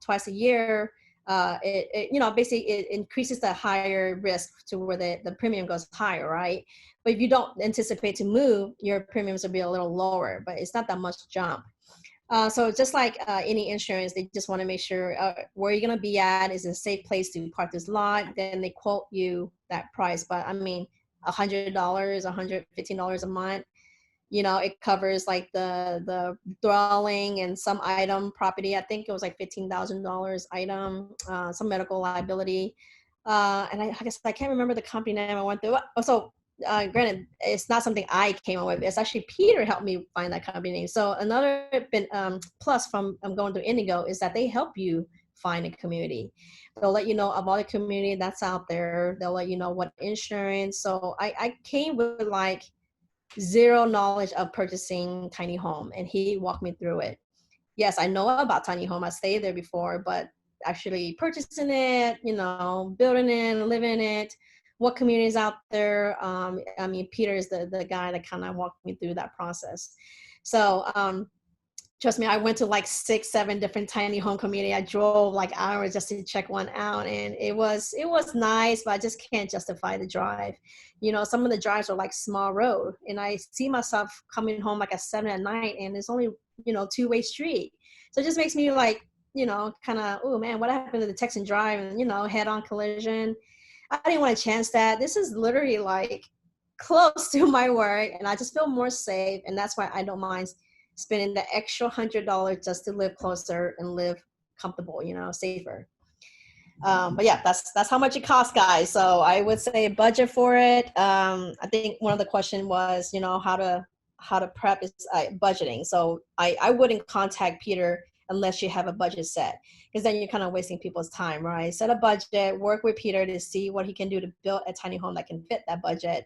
twice a year, basically it increases the higher risk to where the premium goes higher, right? But if you don't anticipate to move, your premiums will be a little lower, but it's not that much jump. So just like any insurance, they just want to make sure where you're going to be at is a safe place to park this lot. Then they quote you that price. But I mean, $100, $115 a month, it covers like the dwelling and some item property. I think it was like $15,000 item, some medical liability. And I guess I can't remember the company name I went through. So granted, it's not something I came up with. It's actually Peter helped me find that company name. So another plus from going to Indigo is that they help you find a community. They'll let you know of all the community that's out there. They'll let you know what insurance. So I came with like zero knowledge of purchasing tiny home, and he walked me through it. Yes, I know about tiny home. I stayed there before, but actually purchasing it, building it, living in it, what communities out there. I mean, Peter is the guy that kind of walked me through that process. So trust me, I went to like 6, 7 different tiny home community. I drove like hours just to check one out, and it was nice, but I just can't justify the drive. Some of the drives are like small road, and I see myself coming home like at 7 at night, and it's only 2-way street. So it just makes me like kind of, oh man, what happened to the Texan drive and head-on collision. I didn't want to chance that. This is literally like close to my work, and I just feel more safe, and that's why I don't mind spending the extra $100 just to live closer and live comfortable, safer. But yeah, that's how much it costs, guys. So I would say budget for it. I think one of the question was, how to prep is budgeting. So I wouldn't contact Peter unless you have a budget set, because then you're kind of wasting people's time, right? Set a budget, work with Peter to see what he can do to build a tiny home that can fit that budget.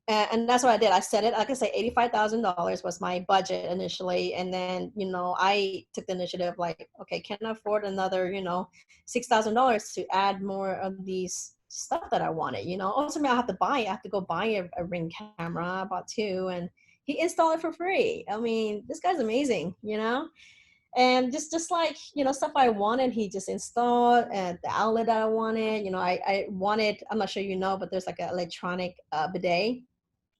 And that's what I did. I set it, like I say, $85,000 was my budget initially. And then, I took the initiative like, okay, can I afford another, $6,000 to add more of these stuff that I wanted, ultimately I have to go buy a Ring camera. I bought 2, and he installed it for free. I mean, this guy's amazing, and just like, stuff I wanted, he just installed, and the outlet that I wanted, I wanted, I'm not sure but there's like an electronic bidet,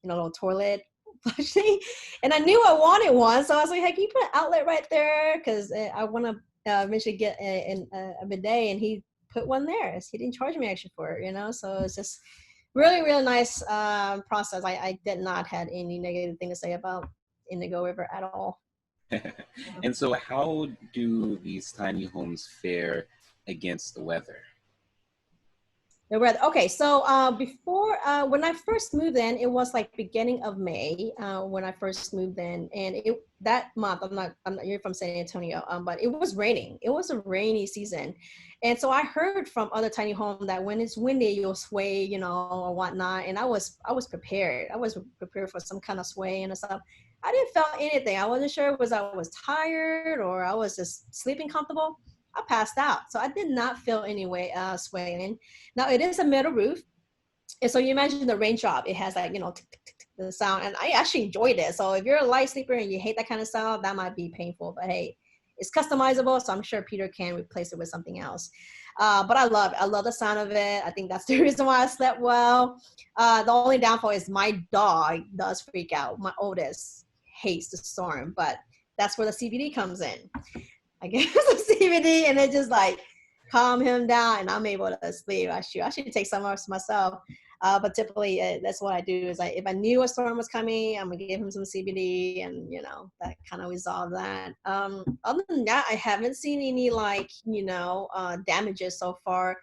little toilet flush thing. And I knew I wanted one. So I was like, hey, can you put an outlet right there? Because I want to eventually get a bidet. And he put one there. He didn't charge me extra for it, So it's just really, really nice process. I did not have any negative thing to say about Indigo River at all. And so how do these tiny homes fare against the weather? The weather. Okay, so before when I first moved in, it was like beginning of May when I first moved in, and that month I'm not you're from San Antonio, but it was raining. It was a rainy season, and so I heard from other tiny homes that when it's windy, you'll sway, or whatnot. And I was prepared. I was prepared for some kind of sway and stuff. I didn't feel anything. I wasn't sure I was tired or I was just sleeping comfortable. I passed out. So I did not feel any way swaying. Now it is a metal roof. And so you imagine the raindrop, it has like, the sound, and I actually enjoyed it. So if you're a light sleeper and you hate that kind of sound, that might be painful, but hey, it's customizable. So I'm sure Peter can replace it with something else. But I love it. I love the sound of it. I think that's the reason why I slept well. The only downfall is my dog does freak out. My oldest hates the storm, but that's where the CBD comes in. I give him some CBD and it just like calm him down, and I'm able to sleep. I should take some of myself. But typically that's what I do is if I knew a storm was coming, I'm gonna give him some CBD, and that kind of resolve that. Other than that, I haven't seen any damages so far.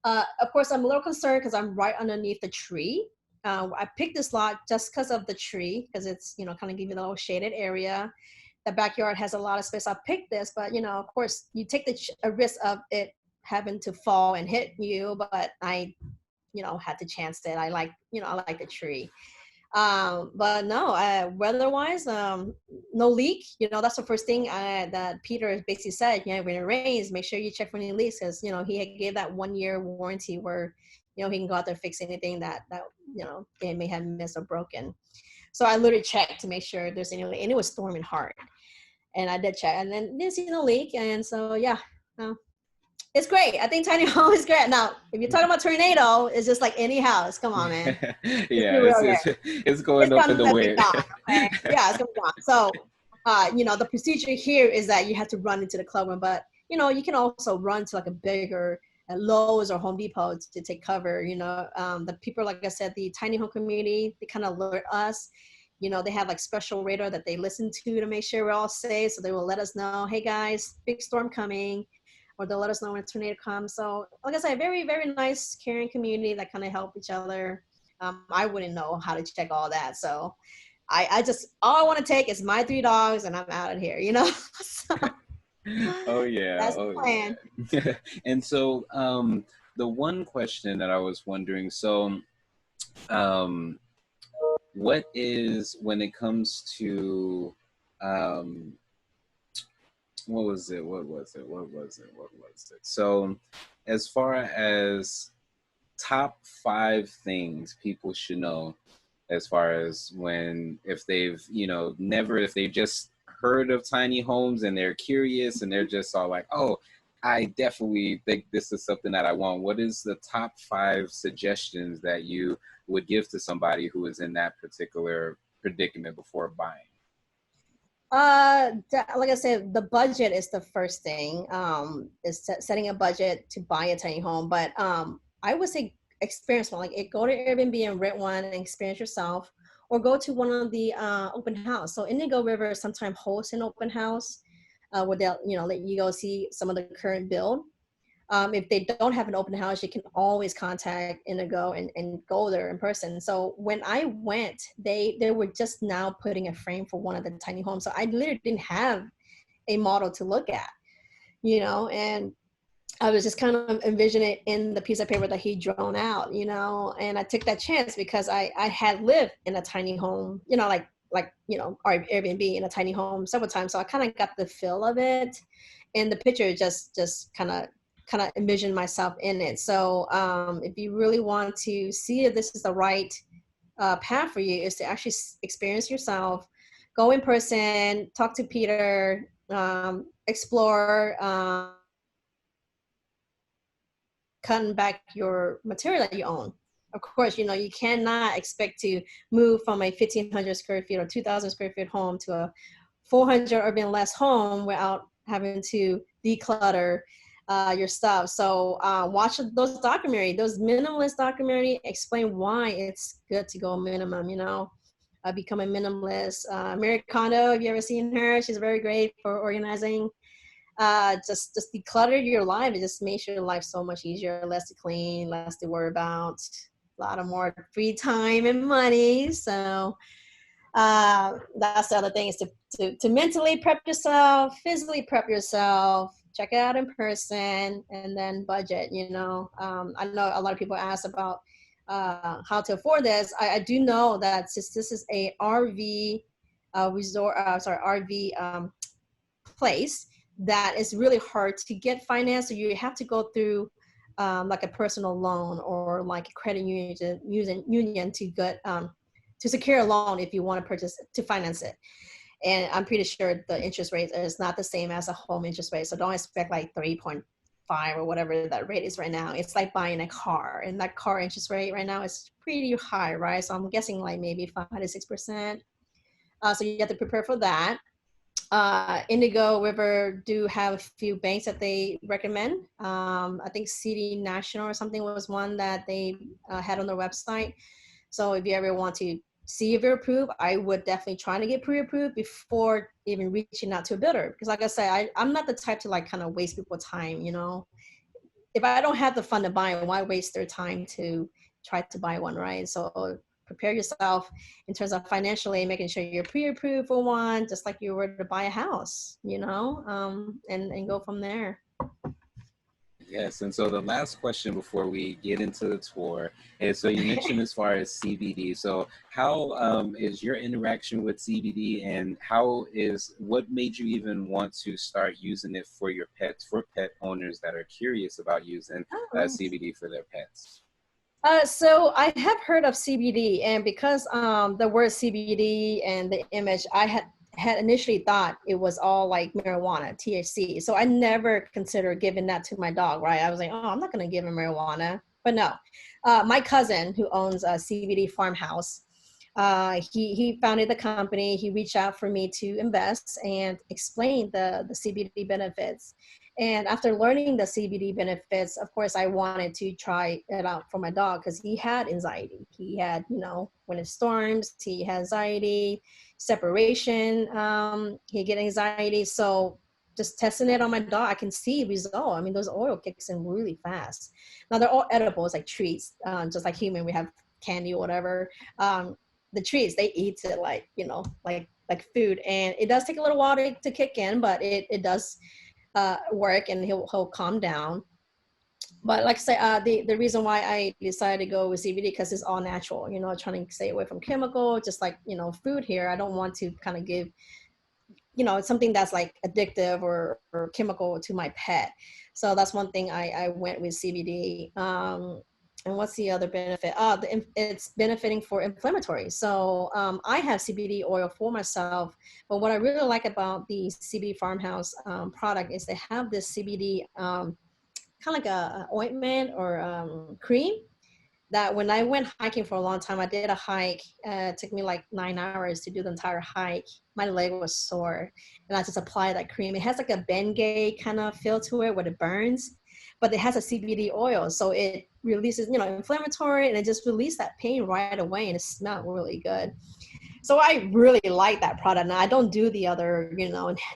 Of course, I'm a little concerned because I'm right underneath the tree. I picked this lot just because of the tree, because it's kind of give you a little shaded area. The backyard has a lot of space. I picked this, but of course, you take a risk of it having to fall and hit you. But I, had to chance it. I like the tree. But no, weather-wise, no leak. That's the first thing that Peter basically said. When it rains, make sure you check for any leaks, because he gave that 1-year warranty where he can go out there and fix anything that they may have missed or broken. So I literally checked to make sure there's any leak, and it was storming hard. And I did check, and then didn't see no leak. And so, yeah, it's great. I think tiny home is great. Now, if you're talking about tornado, it's just like any house. Come on, man. Yeah, it's going up in the wind. Okay? Yeah, it's going down. So, the procedure here is that you have to run into the club room, but you can also run to like a bigger Lowe's or Home Depot to take cover. The people, like I said, the tiny home community, they kind of alert us. They have like special radar that they listen to make sure we're all safe. So they will let us know, hey guys, big storm coming, or they'll let us know when a tornado comes. So like I said, very, very nice, caring community that kind of help each other. I wouldn't know how to check all that. So I just, all I want to take is my 3 dogs and I'm out of here, you know? So Oh yeah, that's the oh plan. yeah. And so the one question that I was wondering, so um what is when it comes to um what was it? What was it? What was it? What was it? So as far as top 5 things people should know as far as when if they've never if they've just heard of tiny homes and they're curious and they're just all like, oh, I definitely think this is something that I want. What is the top 5 suggestions that you would give to somebody who is in that particular predicament before buying? Like I said, the budget is the first thing. Is setting a budget to buy a tiny home. But I would say experience one. Like go to Airbnb and rent one and experience yourself, or go to one of the open house. So Indigo River sometimes hosts an open house where they'll let you go see some of the current build. If they don't have an open house, you can always contact Indigo and go there in person. So when I went, they were just now putting a frame for one of the tiny homes. So I literally didn't have a model to look at, and I was just kind of envisioning it in the piece of paper that he drawn out, and I took that chance because I had lived in a tiny home, or Airbnb in a tiny home several times. So I kind of got the feel of it, and the picture just kind of envision myself in it. So if you really want to see if this is the right path for you, is to actually experience yourself, go in person, talk to Peter, explore, cutting back your material that you own. Of course, you cannot expect to move from a 1,500 square feet or 2,000 square feet home to a 400 or even less home without having to declutter your stuff. So watch those those minimalist documentary, explain why it's good to go minimum, become a minimalist. Mary Kondo, have you ever seen her? She's very great for organizing. Just declutter your life. It just makes your life so much easier, less to clean, less to worry about, a lot of more free time and money. So that's the other thing, is to mentally prep yourself, physically prep yourself, check it out in person, and then budget. I know a lot of people ask about how to afford this. I do know that since this is a RV resort, RV place, that is really hard to get financed. So you have to go through like a personal loan or like a credit union to get to secure a loan if you want to purchase to finance it. And I'm pretty sure the interest rate is not the same as a home interest rate. So don't expect like 3.5 or whatever that rate is right now. It's like buying a car, and that car interest rate right now is pretty high, right? So I'm guessing like maybe 5 to 6%. So you have to prepare for that. Indigo River do have a few banks that they recommend. I think City National or something was one that they had on their website. So if you ever want to see if you're approved, I would definitely try to get pre-approved before even reaching out to a builder. Because like I said, I'm not the type to like kind of waste people's time, If I don't have the fund to buy, why waste their time to try to buy one, right? So prepare yourself in terms of financially, making sure you're pre-approved for one, just like you were to buy a house, and go from there. Yes, and so the last question before we get into the tour is, so you mentioned as far as CBD. So how is your interaction with CBD, and what made you even want to start using it for your pets, for pet owners that are curious about using CBD for their pets? So I have heard of CBD, and because the word CBD and the image, I had initially thought it was all like marijuana, THC. So I never considered giving that to my dog, right? I was like, oh, I'm not going to give him marijuana. But no, my cousin who owns a CBD farmhouse, he founded the company. He reached out for me to invest and explain the CBD benefits. And after learning the CBD benefits, of course, I wanted to try it out for my dog because he had anxiety. He had, when it storms, he had anxiety, separation, he get anxiety. So just testing it on my dog, I can see result. I mean, those oil kicks in really fast. Now they're all edibles, like treats, just like human. We have candy or whatever, the trees, they eat it like, like food. And it does take a little while to kick in, but it does work, and he'll calm down. But like I say, the reason why I decided to go with CBD, because it's all natural, trying to stay away from chemical, just like, food here. I don't want to kind of give, something that's like addictive or chemical to my pet. So that's one thing I went with CBD. And what's the other benefit? It's benefiting for inflammatory. So I have CBD oil for myself, but what I really like about the CBD Farmhouse product is they have this CBD kind of like a ointment or cream, that when I went hiking for a long time, I did a hike. It took me like 9 hours to do the entire hike. My leg was sore, and I just applied that cream. It has like a Bengay kind of feel to it, where it burns, but it has a CBD oil, so it releases, inflammatory, and it just released that pain right away, and it smelled really good. So I really like that product. Now I don't do the other,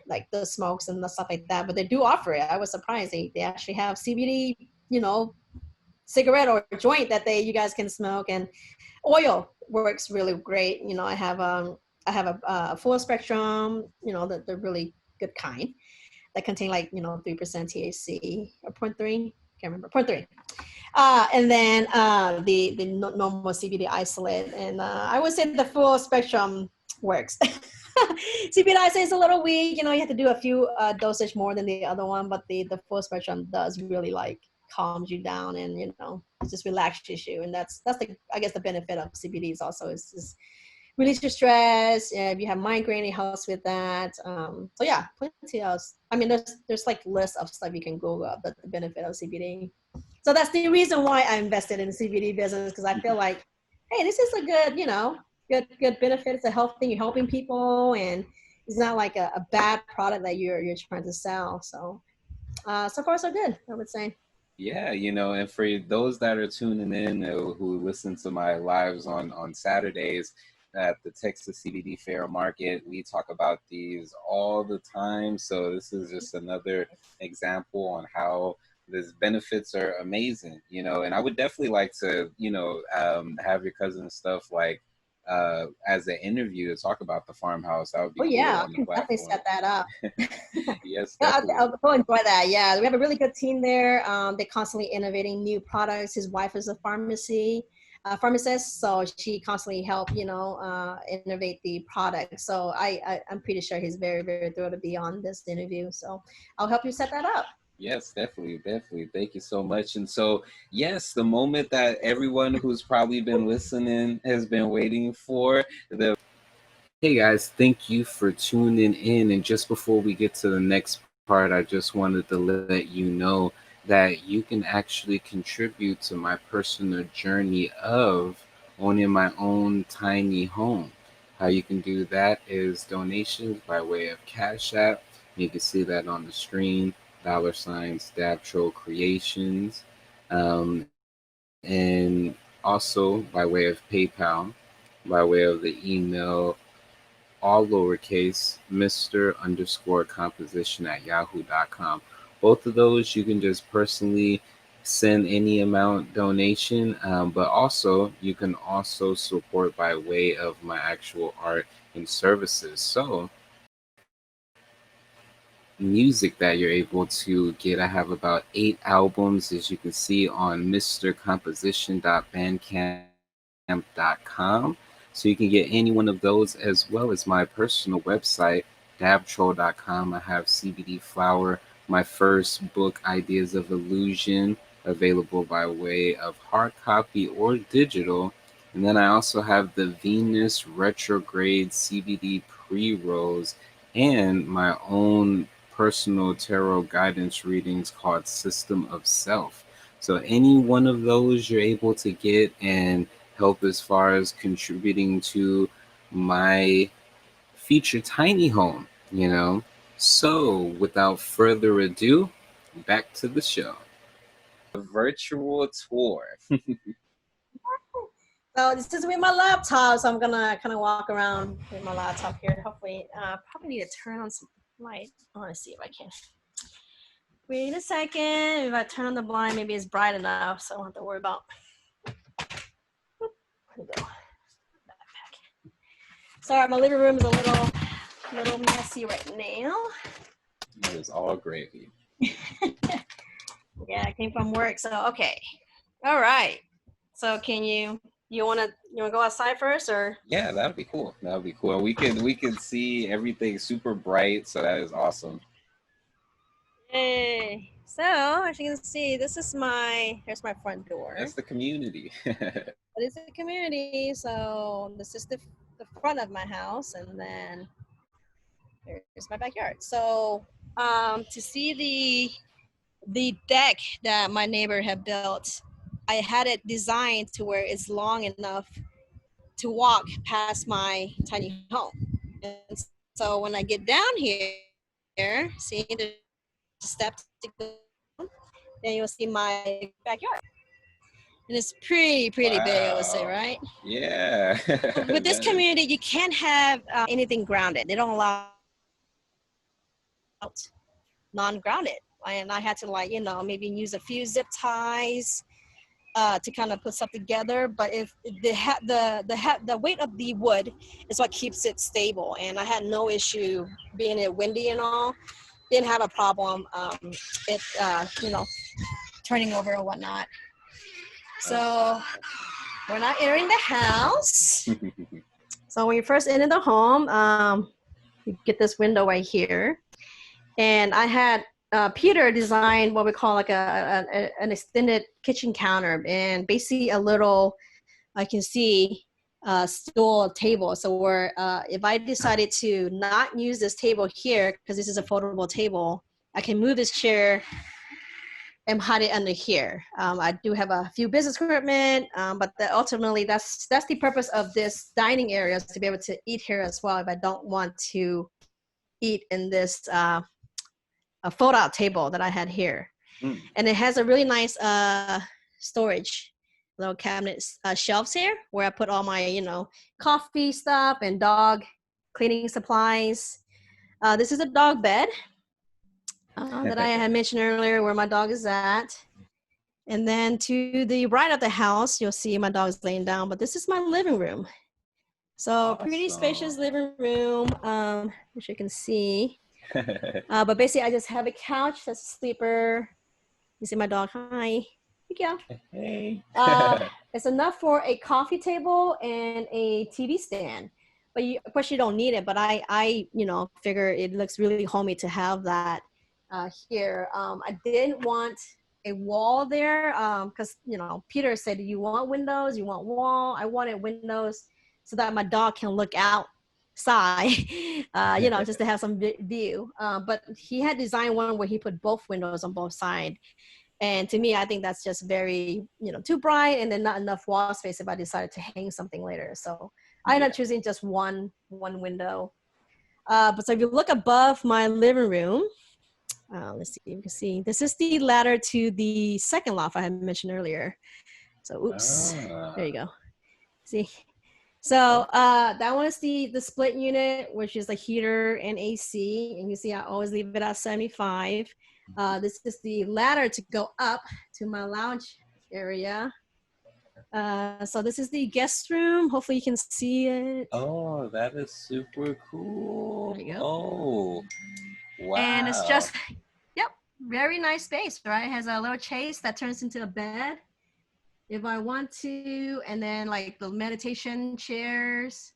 like the smokes and the stuff like that, but they do offer it. I was surprised they actually have CBD, cigarette or joint that you guys can smoke, and oil works really great. I have a full spectrum, the really good kind that contain like 3% THC or 0.3, can't remember, 0.3. And then the normal CBD isolate, and I would say the full spectrum works. CBD isolate is a little weak, you have to do a few dosage more than the other one, but the full spectrum does really like calms you down, and just relaxes you. And that's the, I guess, the benefit of CBD is also is release your stress. If you have migraine, it helps with that. So yeah, plenty else. I mean, there's like lists of stuff you can Google up, the benefit of CBD. So that's the reason why I invested in the CBD business, because I feel like, hey, this is a good, good benefit. It's a health thing. You're helping people, and it's not like a bad product that you're trying to sell. So so far so good, I would say. Yeah, and for those that are tuning in who listen to my lives on Saturdays at the Texas CBD Fair Market, we talk about these all the time. So this is just another example on how these benefits are amazing, and I would definitely like to, have your cousin stuff like as an interview to talk about the farmhouse. That would be Oh cool yeah, on I the can definitely platform. set that up. Yes, Yeah, definitely. I'll enjoy that. Yeah, we have a really good team there. They're constantly innovating new products. His wife is a pharmacist, so she constantly help innovate the product. So I'm pretty sure he's very, very thrilled to be on this interview. So I'll help you set that up. Yes, definitely, definitely. Thank you so much. And so, yes, the moment that everyone who's probably been listening has been waiting for. The Hey guys, thank you for tuning in. And just before we get to the next part, I just wanted to let you know that you can actually contribute to my personal journey of owning my own tiny home. How you can do that is donations by way of Cash App. You can see that on the screen, $ Dab Troll Creations, and also by way of PayPal, by way of the email all lowercase, Mr_composition@yahoo.com. Both of those you can just personally send any amount donation, but also you can also support by way of my actual art and services. So music that you're able to get. I have about 8 albums, as you can see on mrcomposition.bandcamp.com. So you can get any one of those, as well as my personal website, dabtroll.com. I have CBD Flower, my first book, Ideas of Illusion, available by way of hard copy or digital. And then I also have the Venus Retrograde CBD pre-rolls and my own personal tarot guidance readings called System of Self. So any one of those you're able to get and help as far as contributing to my future tiny home. So without further ado, back to the show. A virtual tour. So this is with my laptop, so I'm gonna kind of walk around with my laptop here. Hopefully, probably need to turn on some light. I want to see if I can. Wait a second. If I turn on the blind, maybe it's bright enough, so I don't have to worry about. Sorry, my living room is a little messy right now. It is all gravy. Yeah, I came from work, so okay. All right. So you wanna go outside first or? Yeah, that'd be cool. That'd be cool. We could see everything super bright, so that is awesome. Yay. So as you can see, here's my front door. That's the community. But it's a community, so this is the front of my house, and then here's my backyard. So to see the deck that my neighbor had built, I had it designed to where it's long enough to walk past my tiny home. And so when I get down here, see the steps to go, then you'll see my backyard. And it's pretty big, I would say, Wow. right? Yeah. With this That is- community, you can't have anything grounded. They don't allow non-grounded. And I had to maybe use a few zip ties to kind of put stuff together. But if the weight of the wood is what keeps it stable. And I had no issue being it windy and all. Didn't have a problem. Turning over or whatnot. So we're not entering the house. So when you first enter the home, you get this window right here. And I had Peter designed what we call like an extended kitchen counter, and basically a little, I can see, stool table. So where if I decided to not use this table here, because this is a foldable table, I can move this chair and hide it under here. I do have a few business equipment, but ultimately that's the purpose of this dining area, is to be able to eat here as well if I don't want to eat in this a fold-out table that I had here. And it has a really nice storage, little cabinets, shelves here where I put all my, coffee stuff and dog cleaning supplies. This is a dog bed that I had mentioned earlier, where my dog is at. And then to the right of the house, you'll see my dog's laying down, but this is my living room. So pretty spacious living room, which you can see. But basically, I just have a couch that's a sleeper. You see my dog. Hi. Here Hey. It's enough for a coffee table and a TV stand. But of course, you don't need it. But I figure it looks really homey to have that here. I didn't want a wall there because, Peter said, you want windows, you want wall. I wanted windows so that my dog can look outside, just to have some view. But he had designed one where he put both windows on both sides. And to me, I think that's just very, too bright, and then not enough wall space if I decided to hang something later. So I ended up choosing just one window. But so if you look above my living room, let's see if you can see, this is the ladder to the second loft I had mentioned earlier. So, oops, there you go. See? So that one is the split unit, which is the heater and AC. And you see, I always leave it at 75. This is the ladder to go up to my lounge area. So this is the guest room. Hopefully you can see it. Oh, that is super cool. There you go. Oh, wow. And it's just, very nice space, right? It has a little chase that turns into a bed if I want to, and then like the meditation chairs,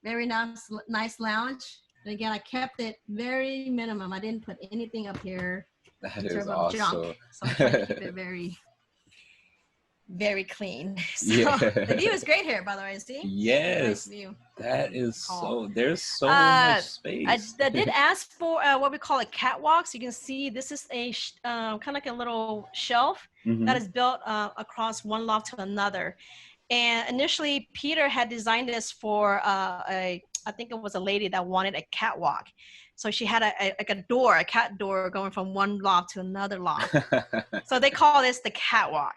very nice lounge. And again, I kept it very minimum. I didn't put anything up here That in terms is of awesome. junk. So I tried to keep it very, very clean. So Yeah. the view is great here, by the way. See? Yes. Nice view. That is there's so Uh, much space. I did ask for what we call a catwalk. So you can see this is a kind of like a little shelf that is built across one loft to another. And initially, Peter had designed this for I think it was a lady that wanted a catwalk. So she had a cat door going from one loft to another loft. So they call this the catwalk.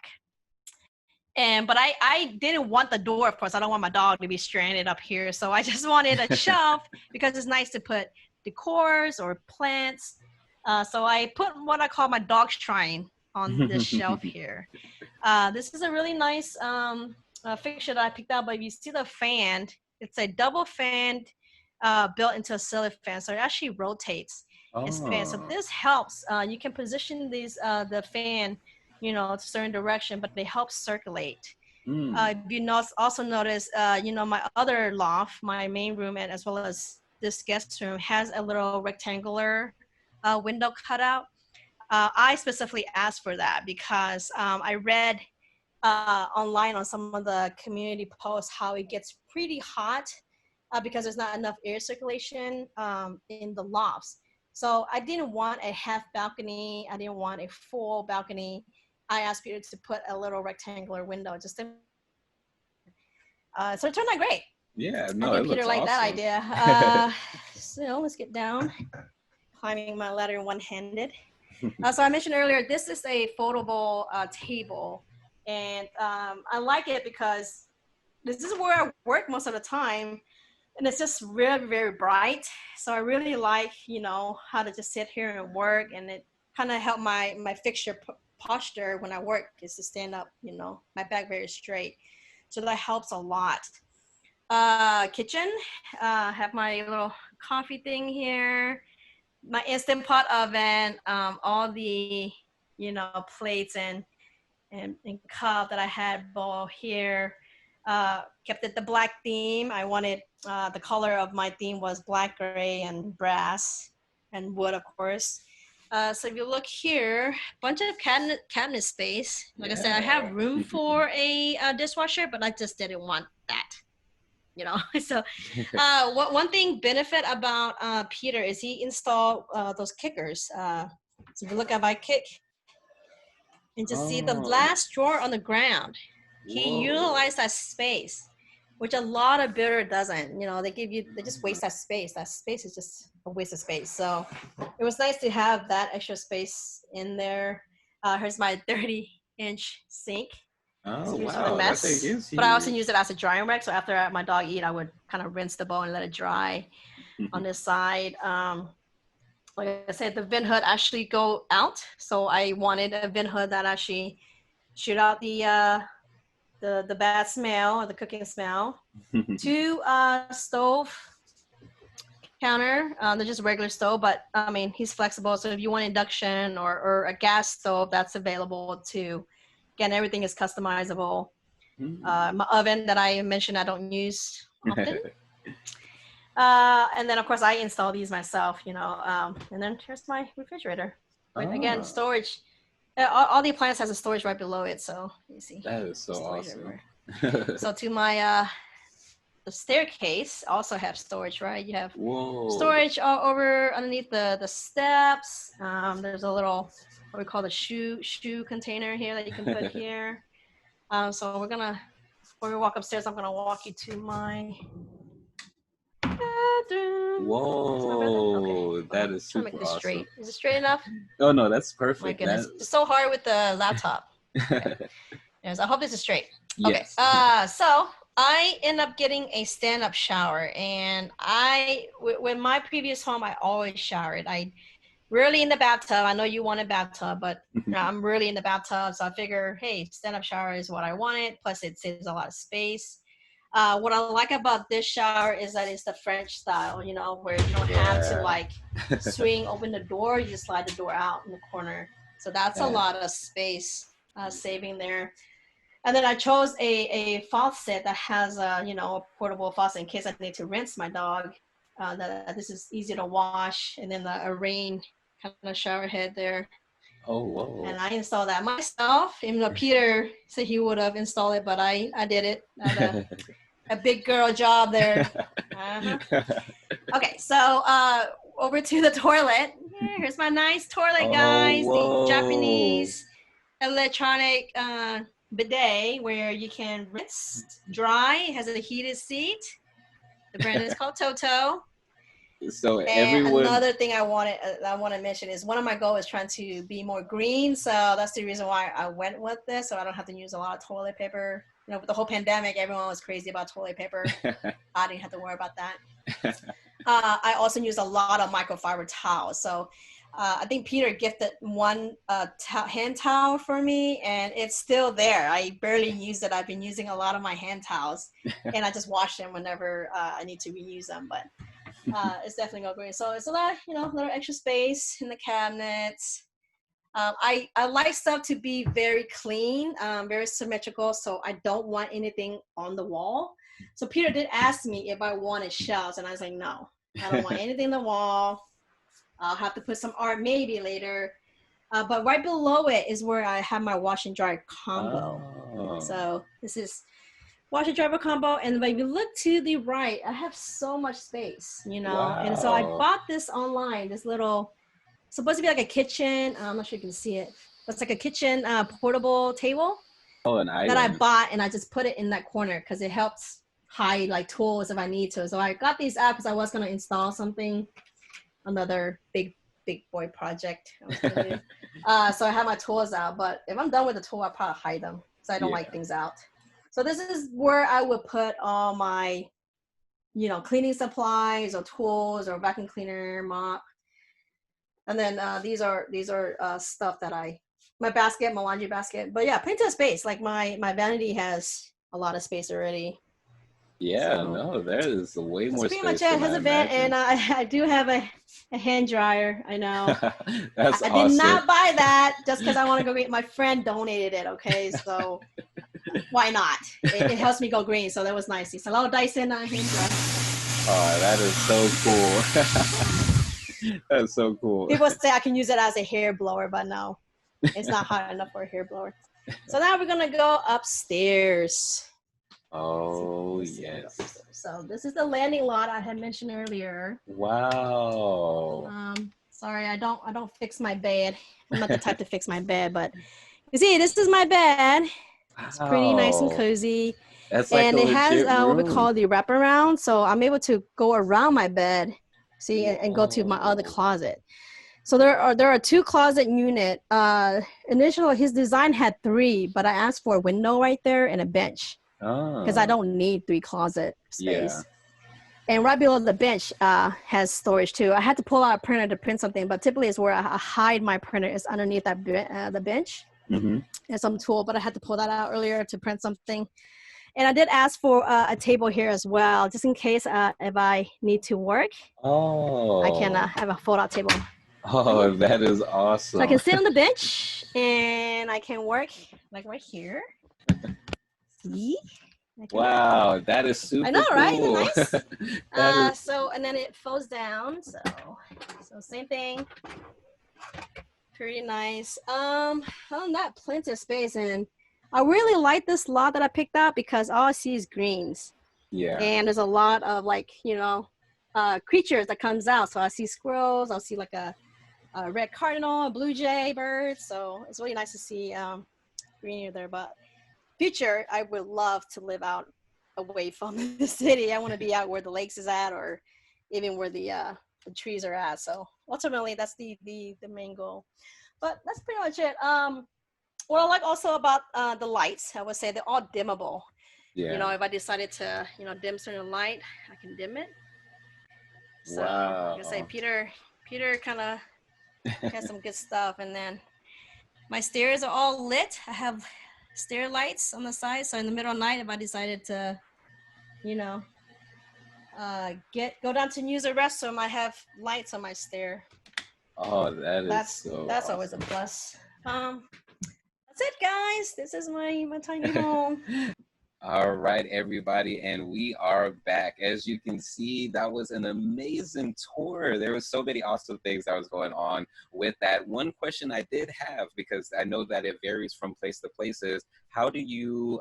But I didn't want the door, of course. I don't want my dog to be stranded up here. So I just wanted a shelf because it's nice to put decors or plants. So I put what I call my dog shrine on this shelf here. This is a really nice fixture that I picked up. But if you see the fan, it's a double fan built into a ceiling fan, so it actually rotates its fan. So Oh. this helps. You can position these the fan, you know, to a certain direction, but they help circulate. Mm. If you also notice, you know, my other loft, my main room, and as well as this guest room has a little rectangular window cutout. I specifically asked for that because I read online on some of the community posts how it gets pretty hot because there's not enough air circulation in the lofts. So I didn't want a half balcony. I didn't want a full balcony. I asked Peter to put a little rectangular window just to so it turned out great. Yeah, I no, it think Peter looks liked that awesome. idea. So let's get down, climbing my ladder one-handed. So I mentioned earlier, this is a foldable table, and I like it because this is where I work most of the time, and it's just really very bright. So I really like, you know, how to just sit here and work, and it kind of help my fixture posture when I work is to stand up, you know, my back very straight. So that helps a lot. Kitchen, have my little coffee thing here, my instant pot oven, all the, you know, plates and cup that I had bowl here. Kept it the black theme. I wanted the color of my theme was black, gray, and brass, and wood, of course. So if you look here, bunch of cabinet space. Like I said, I have Yeah. room for a dishwasher, but I just didn't want that. You know, so one thing benefit about Peter is he installed those kickers. So if you look at my kick and just see the Oh, last drawer on the ground, he whoa. utilized that space, which a lot of builder doesn't. You know, they just waste that space. That space is just a waste of space. So it was nice to have that extra space in there. Here's my 30-inch sink. Oh, It's used for the wow. That thing mess, is but I also huge. use it as a drying rack. So after my dog eat, I would kind of rinse the bowl and let it dry on this side. Like I said, the vent hood actually go out. So I wanted a vent hood that actually shoot out the bad smell or the cooking smell. Two stove counter. They're just regular stove, but I mean he's flexible. So if you want induction or a gas stove, that's available too. Again, everything is customizable. My oven that I mentioned I don't use often. And then of course I install these myself, you know. And then here's my refrigerator. With again Oh, storage. All the appliance has a storage right below it, so you see that is so storage awesome. everywhere. So to my the staircase also have storage, right? You have Whoa. storage all over underneath the steps. There's a little what we call the shoe container here that you can put here. So before we walk upstairs, I'm gonna walk you to my bathroom. Is my bathroom? Okay. Whoa, Hold that on. is Trying to make super this awesome. straight. Is it straight enough? Oh no, that's My perfect. goodness. That It's so hard with the laptop. Okay. Yes, I hope this is straight. Okay. yes. So I end up getting a stand-up shower, and with my previous home, I always showered. I rarely in the bathtub. I know you want a bathtub, but I'm really in the bathtub, so I figure, hey, stand-up shower is what I wanted. Plus, it saves a lot of space. What I like about this shower is that it's the French style, you know, where you don't have to Yeah. like swing open the door. You just slide the door out in the corner. So that's a Yeah. lot of space saving there. And then I chose a faucet that has a, you know, a portable faucet in case I need to rinse my dog. That this is easy to wash, and then a rain kind of shower head there. Oh, whoa. And I installed that myself. Even though Peter said he would have installed it, but I did it. I had a big girl job there. Uh-huh. Okay, so over to the toilet. Here's my nice toilet, Oh, guys. The whoa. Japanese electronic bidet where you can rinse, dry. It has a heated seat. The brand is called Toto. So And everyone, another thing I want to mention is one of my goals is trying to be more green. So that's the reason why I went with this. So I don't have to use a lot of toilet paper. You know, with the whole pandemic, everyone was crazy about toilet paper. I didn't have to worry about that. I also use a lot of microfiber towels. So I think Peter gifted one hand towel for me, and it's still there. I barely use it. I've been using a lot of my hand towels, and I just wash them whenever I need to reuse them. But it's definitely going green. So it's a lot, a little extra space in the cabinets. I like stuff to be very clean, very symmetrical, so I don't want anything on the wall. So Peter did ask me if I wanted shelves, and I was like, no, I don't want anything on the wall. I'll have to put some art maybe later. But right below it is where I have my wash and dry combo. Oh. So this is wash and dry combo. And when you look to the right, I have so much space, Wow. And so I bought this online, this little, supposed to be like a kitchen. I'm not sure you can see it. But it's like a kitchen portable table that I bought, and I just put it in that corner because it helps hide like tools if I need to. So I got these out because I was going to install something. Another big boy project. So I have my tools out, but if I'm done with the tool, I'll probably hide them because I don't like things out. So this is where I would put all my, cleaning supplies or tools or vacuum cleaner, mop. And then these are stuff that my basket, my laundry basket. But yeah, plenty of space. Like my vanity has a lot of space already. Yeah, so, no, there is way more space. Pretty much it has a vent, and I do have a hand dryer. I know. That's I did not buy that just because I want to go green. My friend donated it. Okay, so why not? It helps me go green, so that was nice. It's a little Dyson hand dryer. Oh, that is so cool. That's so cool. People say I can use it as a hair blower, but no, it's not hot enough for a hair blower. So now we're gonna go upstairs. Oh, yes. So this is the landing lot I had mentioned earlier. Wow. Sorry, I don't fix my bed. I'm not the type to fix my bed, but you see, this is my bed. It's pretty nice and cozy. That's like and it has what we call the wraparound, so I'm able to go around my bed, see, and go to my other closet. So there are two closet unit. Initially, his design had 3, but I asked for a window right there and a bench. Because I don't need 3 closet space. Yeah. And right below the bench has storage too. I had to pull out a printer to print something, but typically it's where I hide my printer is underneath that the bench. Mm-hmm. There's some tool, but I had to pull that out earlier to print something. And I did ask for a table here as well, just in case if I need to work. Oh. I can have a fold-out table. Oh, that is awesome. So I can sit on the bench and I can work like right here. See? Wow, that is super cool. I know, right? Isn't it nice? So, and then it folds down. So same thing. Pretty nice. Other than that, plenty of space. And I really like this lot that I picked out because all I see is greens. Yeah. And there's a lot of creatures that comes out. So I see squirrels. I'll see like a red cardinal, a blue jay bird. So it's really nice to see greenery there. But future, I would love to live out away from the city. I want to be out where the lakes is at, or even where the trees are at. So ultimately, that's the main goal. But that's pretty much it. What I like also about the lights, I would say they're all dimmable. Yeah. If I decided to, dim certain light, I can dim it. So wow. Like I say, Peter kind of has some good stuff. And then my stairs are all lit. I have stair lights on the side, so in the middle of the night, if I decided to, go down to use the restroom, I have lights on my stair. Oh, that's awesome. Always a plus. That's it, guys. This is my tiny home. All right, everybody, and we are back. As you can see, that was an amazing tour. There were so many awesome things that was going on with that. One question I did have, because I know that it varies from place to place, is how do you,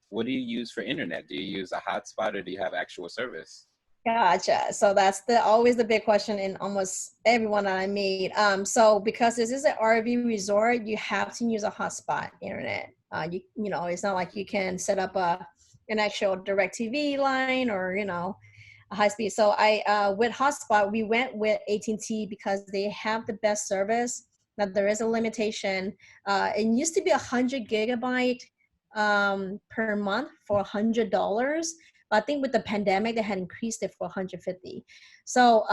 what do you use for internet? Do you use a hotspot or do you have actual service? Gotcha. So that's always the big question in almost everyone that I meet. So because this is an RV resort, you have to use a hotspot internet. It's not like you can set up an actual DirecTV line or, a high speed. So with hotspot, we went with AT&T because they have the best service. Now there is a limitation. It used to be 100 gigabyte per month for $100. But I think with the pandemic, they had increased it for 150. So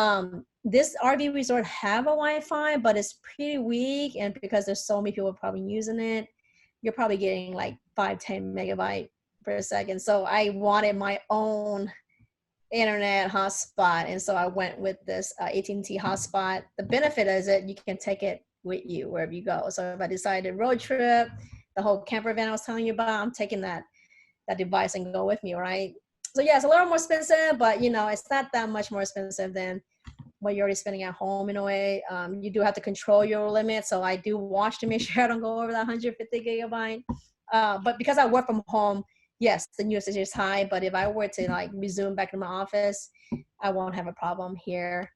this RV resort have a Wi-Fi, but it's pretty weak. And because there's so many people probably using it, you're probably getting like 5-10 megabyte per second. So I wanted my own internet hotspot, and so I went with this AT&T hotspot. The benefit is that you can take it with you wherever you go. So if I decided road trip, the whole camper van I was telling you about, I'm taking that device and go with me, right? So yeah, it's a little more expensive, but you know, it's not that much more expensive than what you're already spending at home in a way. You do have to control your limit, so I do watch to make sure I don't go over that 150 gigabyte. But because I work from home, yes, the usage is high, but if I were to like resume back to my office, I won't have a problem here.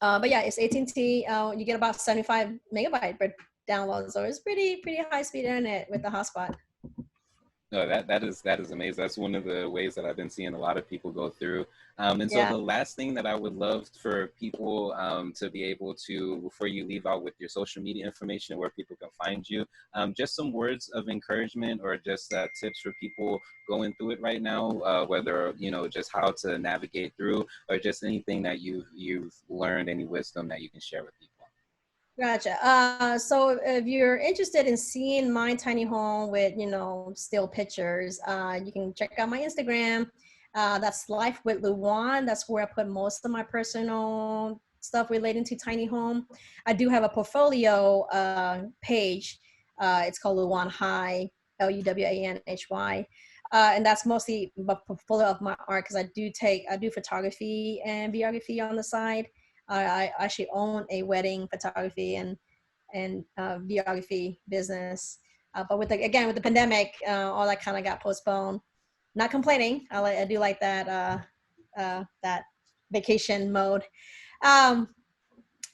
But yeah, it's AT&T. You get about 75 megabyte per download, so it's pretty high speed internet with the hotspot. No, that is amazing. That's one of the ways that I've been seeing a lot of people go through. And so Yeah. the last thing that I would love for people to be able to, before you leave out with your social media information, where people can find you, just some words of encouragement or just tips for people going through it right now, whether, you know, just how to navigate through or just anything that you've learned, any wisdom that you can share with people. Gotcha. So if you're interested in seeing my tiny home with, you know, still pictures, you can check out my Instagram. That's Life with Luwan. That's where I put most of my personal stuff relating to tiny home. I do have a portfolio page. It's called Luwan Hy, Luwanhy. And that's mostly a portfolio of my art because I do photography and videography on the side. I actually own a wedding photography and videography business. But with the pandemic, all that kind of got postponed. Not complaining. I do like that vacation mode. Um,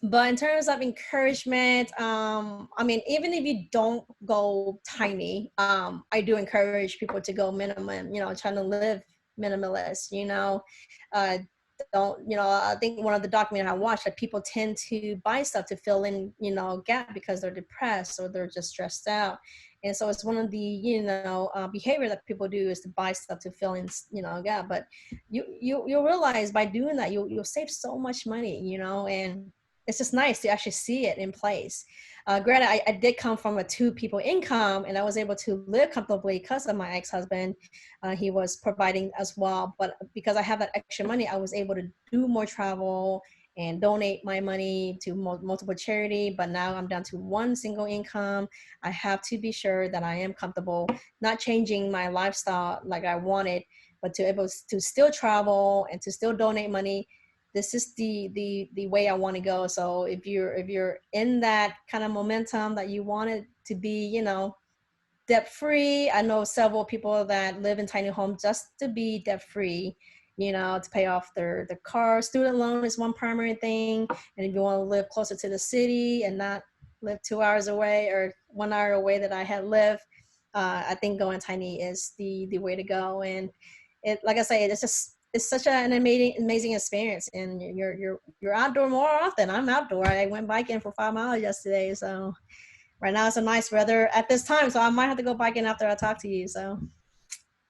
but in terms of encouragement, I mean, even if you don't go tiny, I do encourage people to go minimum, you know, trying to live minimalist, you know. Uh, don't, you know, I think one of the documentaries I watched that people tend to buy stuff to fill in, you know, gap because they're depressed or they're just stressed out. And so it's one of the, you know, behavior that people do is to buy stuff to fill in, you know, gap. But you'll realize by doing that, you'll save so much money, you know, and it's just nice to actually see it in place. Granted, I did come from a 2 people income and I was able to live comfortably because of my ex-husband. He was providing as well, but because I have that extra money, I was able to do more travel and donate my money to multiple charity. But now I'm down to 1 single income. I have to be sure that I am comfortable, not changing my lifestyle like I wanted, but to able to still travel and to still donate money. This is the way I want to go. So if you're in that kind of momentum that you want it to be, you know, debt free. I know several people that live in tiny homes just to be debt free, you know, to pay off their car. Student loan is one primary thing. And if you want to live closer to the city and not live 2 hours away or 1 hour away that I had lived, I think going tiny is the way to go. And it, like I say, it's such an amazing experience, and you're outdoor more often. I'm outdoor. I went biking for 5 miles yesterday, so right now it's a nice weather at this time, so I might have to go biking after I talk to you. So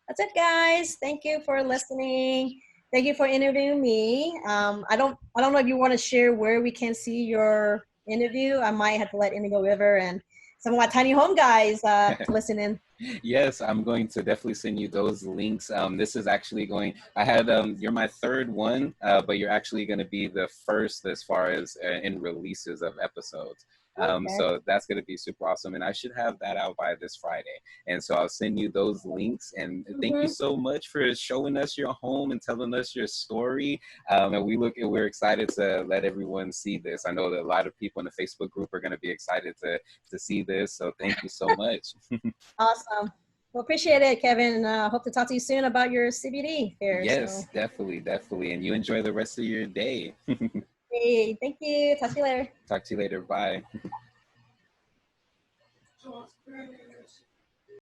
that's it, guys. Thank you for listening. Thank you for interviewing me. I don't know if you want to share where we can see your interview. I might have to let Indigo River and some of my tiny home guys listen in. Yes, I'm going to definitely send you those links. This is actually I had, you're my third one, but you're actually going to be the first as far as in releases of episodes. Okay. So that's going to be super awesome. And I should have that out by this Friday. And so I'll send you those links. And thank you so much for showing us your home and telling us your story. And we're excited to let everyone see this. I know that a lot of people in the Facebook group are going to be excited to see this. So thank you so much. Awesome. Well, appreciate it, Kevin. And hope to talk to you soon about your CBD fair. Yes, So. definitely. And you enjoy the rest of your day. Hey, thank you. Talk to you later. Talk to you later. Bye.